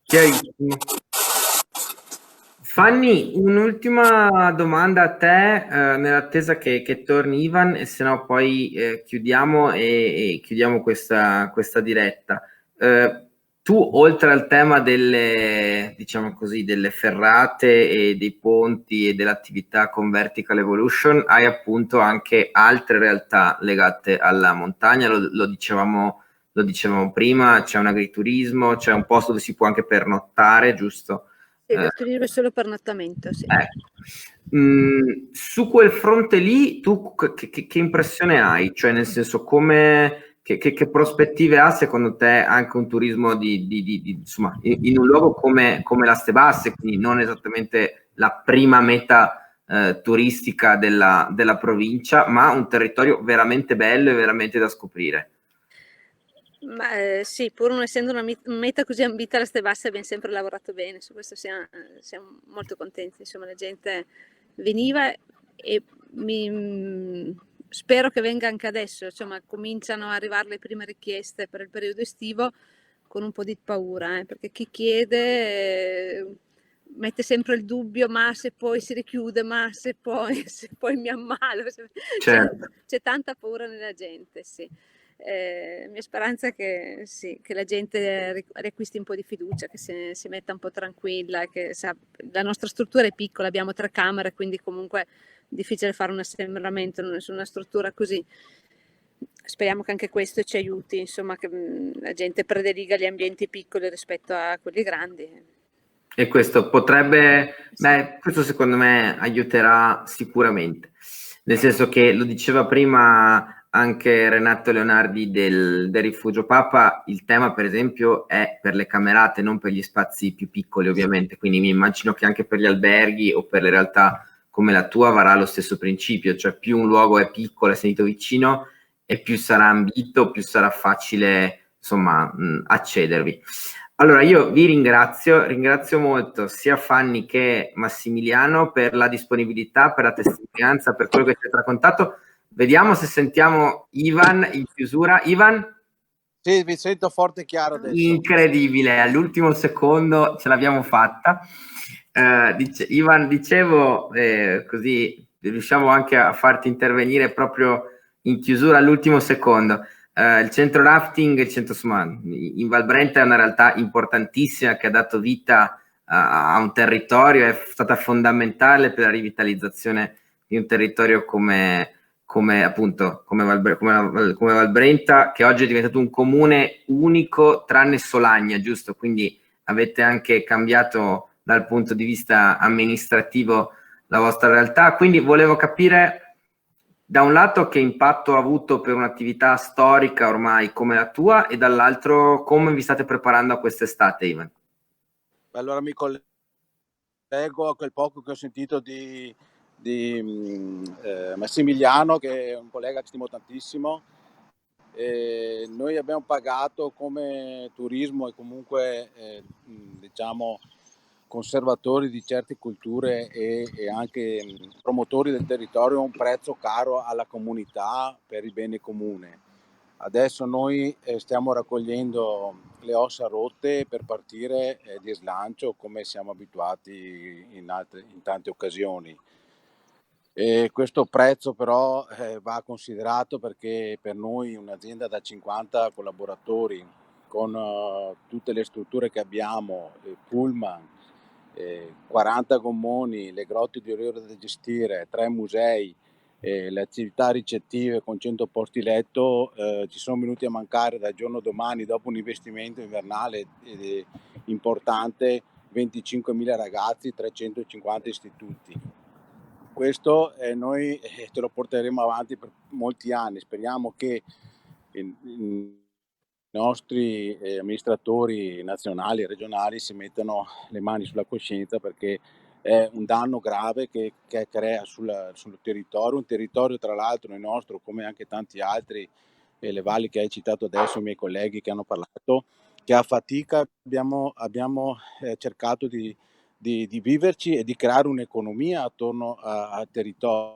Chiarissimo. Fanni, un'ultima domanda a te, nell'attesa che torni Ivan, e se no poi chiudiamo e chiudiamo questa diretta. Tu, oltre al tema delle, diciamo così, delle ferrate e dei ponti e dell'attività con Vertical Evolution, hai appunto anche altre realtà legate alla montagna, lo dicevamo prima, c'è un agriturismo, c'è un posto dove si può anche pernottare, giusto? Il turismo è solo pernottamento, sì. Su quel fronte lì tu che impressione hai? Cioè nel senso che prospettive ha secondo te anche un turismo insomma, in un luogo come l'Aste Basse, quindi non esattamente la prima meta turistica della provincia, ma un territorio veramente bello e veramente da scoprire? Ma sì, pur non essendo una meta così ambita, l'Aste Basse abbiamo sempre lavorato bene, su questo siamo molto contenti, insomma la gente veniva e spero che venga anche adesso, insomma cominciano a arrivare le prime richieste per il periodo estivo con un po' di paura, perché chi chiede mette sempre il dubbio, ma se poi si richiude, ma se poi mi ammalo, Certo. c'è tanta paura nella gente, sì. Mia speranza è che la gente riacquisti un po' di fiducia, che si metta un po' tranquilla, che la nostra struttura è piccola, abbiamo 3 camere, quindi comunque è difficile fare un assembramento su una struttura così. Speriamo che anche questo ci aiuti, insomma, che la gente prediliga gli ambienti piccoli rispetto a quelli grandi. E questo potrebbe, questo secondo me aiuterà sicuramente, nel senso che lo diceva prima anche Renato Leonardi del Rifugio Papa, il tema per esempio è per le camerate, non per gli spazi più piccoli ovviamente, quindi mi immagino che anche per gli alberghi o per le realtà come la tua varrà lo stesso principio, cioè più un luogo è piccolo, è sentito vicino e più sarà ambito, più sarà facile insomma accedervi. Allora io vi ringrazio molto sia Fanny che Massimiliano per la disponibilità, per la testimonianza, per quello che ci avete raccontato. Vediamo se sentiamo Ivan in chiusura. Ivan? Sì, vi sento forte e chiaro adesso. Incredibile, all'ultimo secondo ce l'abbiamo fatta. Ivan, dicevo, così riusciamo anche a farti intervenire proprio in chiusura all'ultimo secondo. Il centro rafting, insomma, in Val Brenta è una realtà importantissima che ha dato vita a un territorio, è stata fondamentale per la rivitalizzazione di un territorio come Val Brenta, che oggi è diventato un comune unico tranne Solagna, giusto? Quindi avete anche cambiato dal punto di vista amministrativo la vostra realtà, quindi volevo capire da un lato che impatto ha avuto per un'attività storica ormai come la tua e dall'altro come vi state preparando a quest'estate, Ivan. Allora mi collego a quel poco che ho sentito di Massimiliano, che è un collega che stimo tantissimo. Noi abbiamo pagato come turismo e comunque diciamo conservatori di certe culture e anche promotori del territorio un prezzo caro alla comunità per il bene comune. Adesso noi stiamo raccogliendo le ossa rotte per partire di slancio come siamo abituati in tante occasioni. E questo prezzo però va considerato perché per noi un'azienda da 50 collaboratori con tutte le strutture che abbiamo, pullman, 40 gommoni, le grotte di Oriore da gestire, 3 musei, le attività ricettive con 100 posti letto ci sono venuti a mancare dal giorno domani, dopo un investimento invernale importante, 25.000 ragazzi, 350 istituti. Questo noi te lo porteremo avanti per molti anni. Speriamo che i nostri amministratori nazionali e regionali si mettano le mani sulla coscienza, perché è un danno grave che crea sul territorio, un territorio tra l'altro il nostro, come anche tanti altri, le valli che hai citato adesso, i miei colleghi che hanno parlato, che a fatica abbiamo cercato di viverci e di creare un'economia attorno al territorio,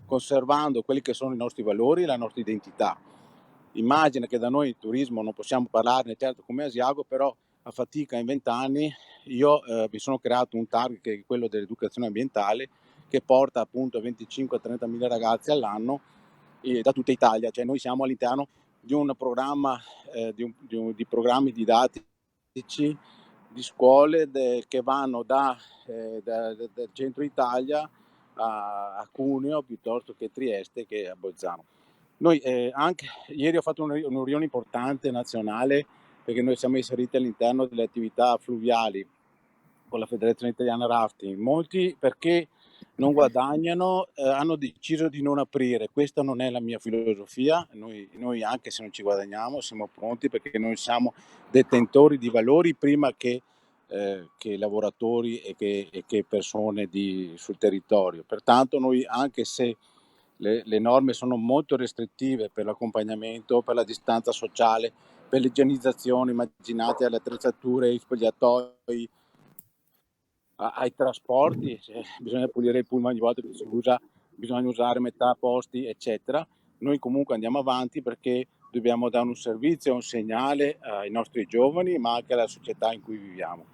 conservando quelli che sono i nostri valori e la nostra identità. Immagina che da noi il turismo non possiamo parlarne certo come Asiago, però a fatica in 20 anni io mi sono creato un target che è quello dell'educazione ambientale, che porta appunto a 25-30 mila ragazzi all'anno da tutta Italia. Cioè noi siamo all'interno di un programma di programmi didattici di scuole che vanno dal centro Italia a Cuneo piuttosto che Trieste che a Bolzano. Noi anche ieri ho fatto una riunione importante nazionale, perché noi siamo inseriti all'interno delle attività fluviali con la Federazione Italiana Rafting. Molti, perché non guadagnano, hanno deciso di non aprire. Questa non è la mia filosofia. Noi anche se non ci guadagniamo siamo pronti, perché noi siamo detentori di valori prima che lavoratori e che persone sul territorio. Pertanto noi, anche se le norme sono molto restrittive per l'accompagnamento, per la distanza sociale, per l'igienizzazione, immaginate alle attrezzature, ai spogliatoi, ai trasporti, bisogna pulire il pullman ogni volta che si usa, bisogna usare metà posti, eccetera. Noi comunque andiamo avanti perché dobbiamo dare un servizio, un segnale ai nostri giovani, ma anche alla società in cui viviamo.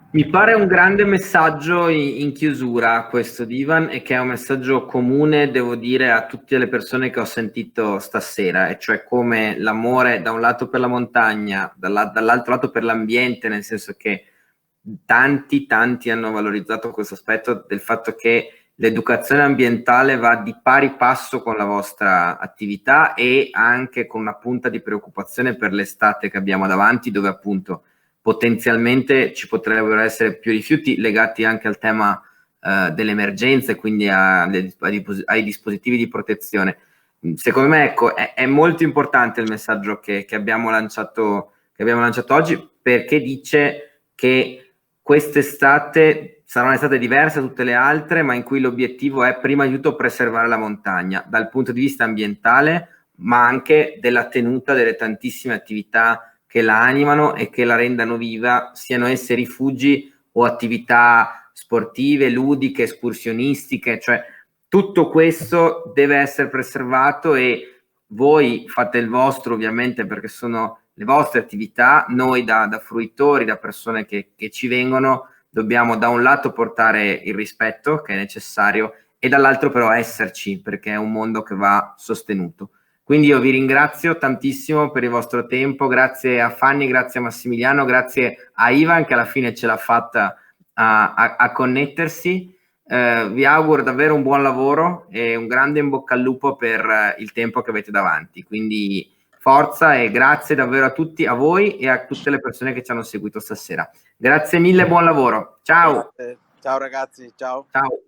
Mi pare un grande messaggio in chiusura questo di Ivan, e che è un messaggio comune, devo dire, a tutte le persone che ho sentito stasera, e cioè come l'amore da un lato per la montagna, dall'altro lato per l'ambiente, nel senso che tanti hanno valorizzato questo aspetto del fatto che l'educazione ambientale va di pari passo con la vostra attività e anche con una punta di preoccupazione per l'estate che abbiamo davanti, dove appunto potenzialmente ci potrebbero essere più rifiuti legati anche al tema dell'emergenza e quindi ai dispositivi di protezione. Secondo me, ecco, è molto importante il messaggio che abbiamo lanciato oggi, perché dice che quest'estate sarà un'estate diversa da tutte le altre, ma in cui l'obiettivo è prima di tutto preservare la montagna dal punto di vista ambientale, ma anche della tenuta delle tantissime attività che la animano e che la rendano viva, siano esse rifugi o attività sportive, ludiche, escursionistiche, cioè tutto questo deve essere preservato e voi fate il vostro, ovviamente, perché sono le vostre attività. Noi da fruitori, da persone che ci vengono, dobbiamo da un lato portare il rispetto che è necessario e dall'altro però esserci, perché è un mondo che va sostenuto. Quindi io vi ringrazio tantissimo per il vostro tempo, grazie a Fanny, grazie a Massimiliano, grazie a Ivan che alla fine ce l'ha fatta a connettersi. Vi auguro davvero un buon lavoro e un grande in bocca al lupo per il tempo che avete davanti. Quindi forza e grazie davvero a tutti, a voi e a tutte le persone che ci hanno seguito stasera. Grazie mille, buon lavoro. Ciao. Ciao ragazzi, ciao. Ciao.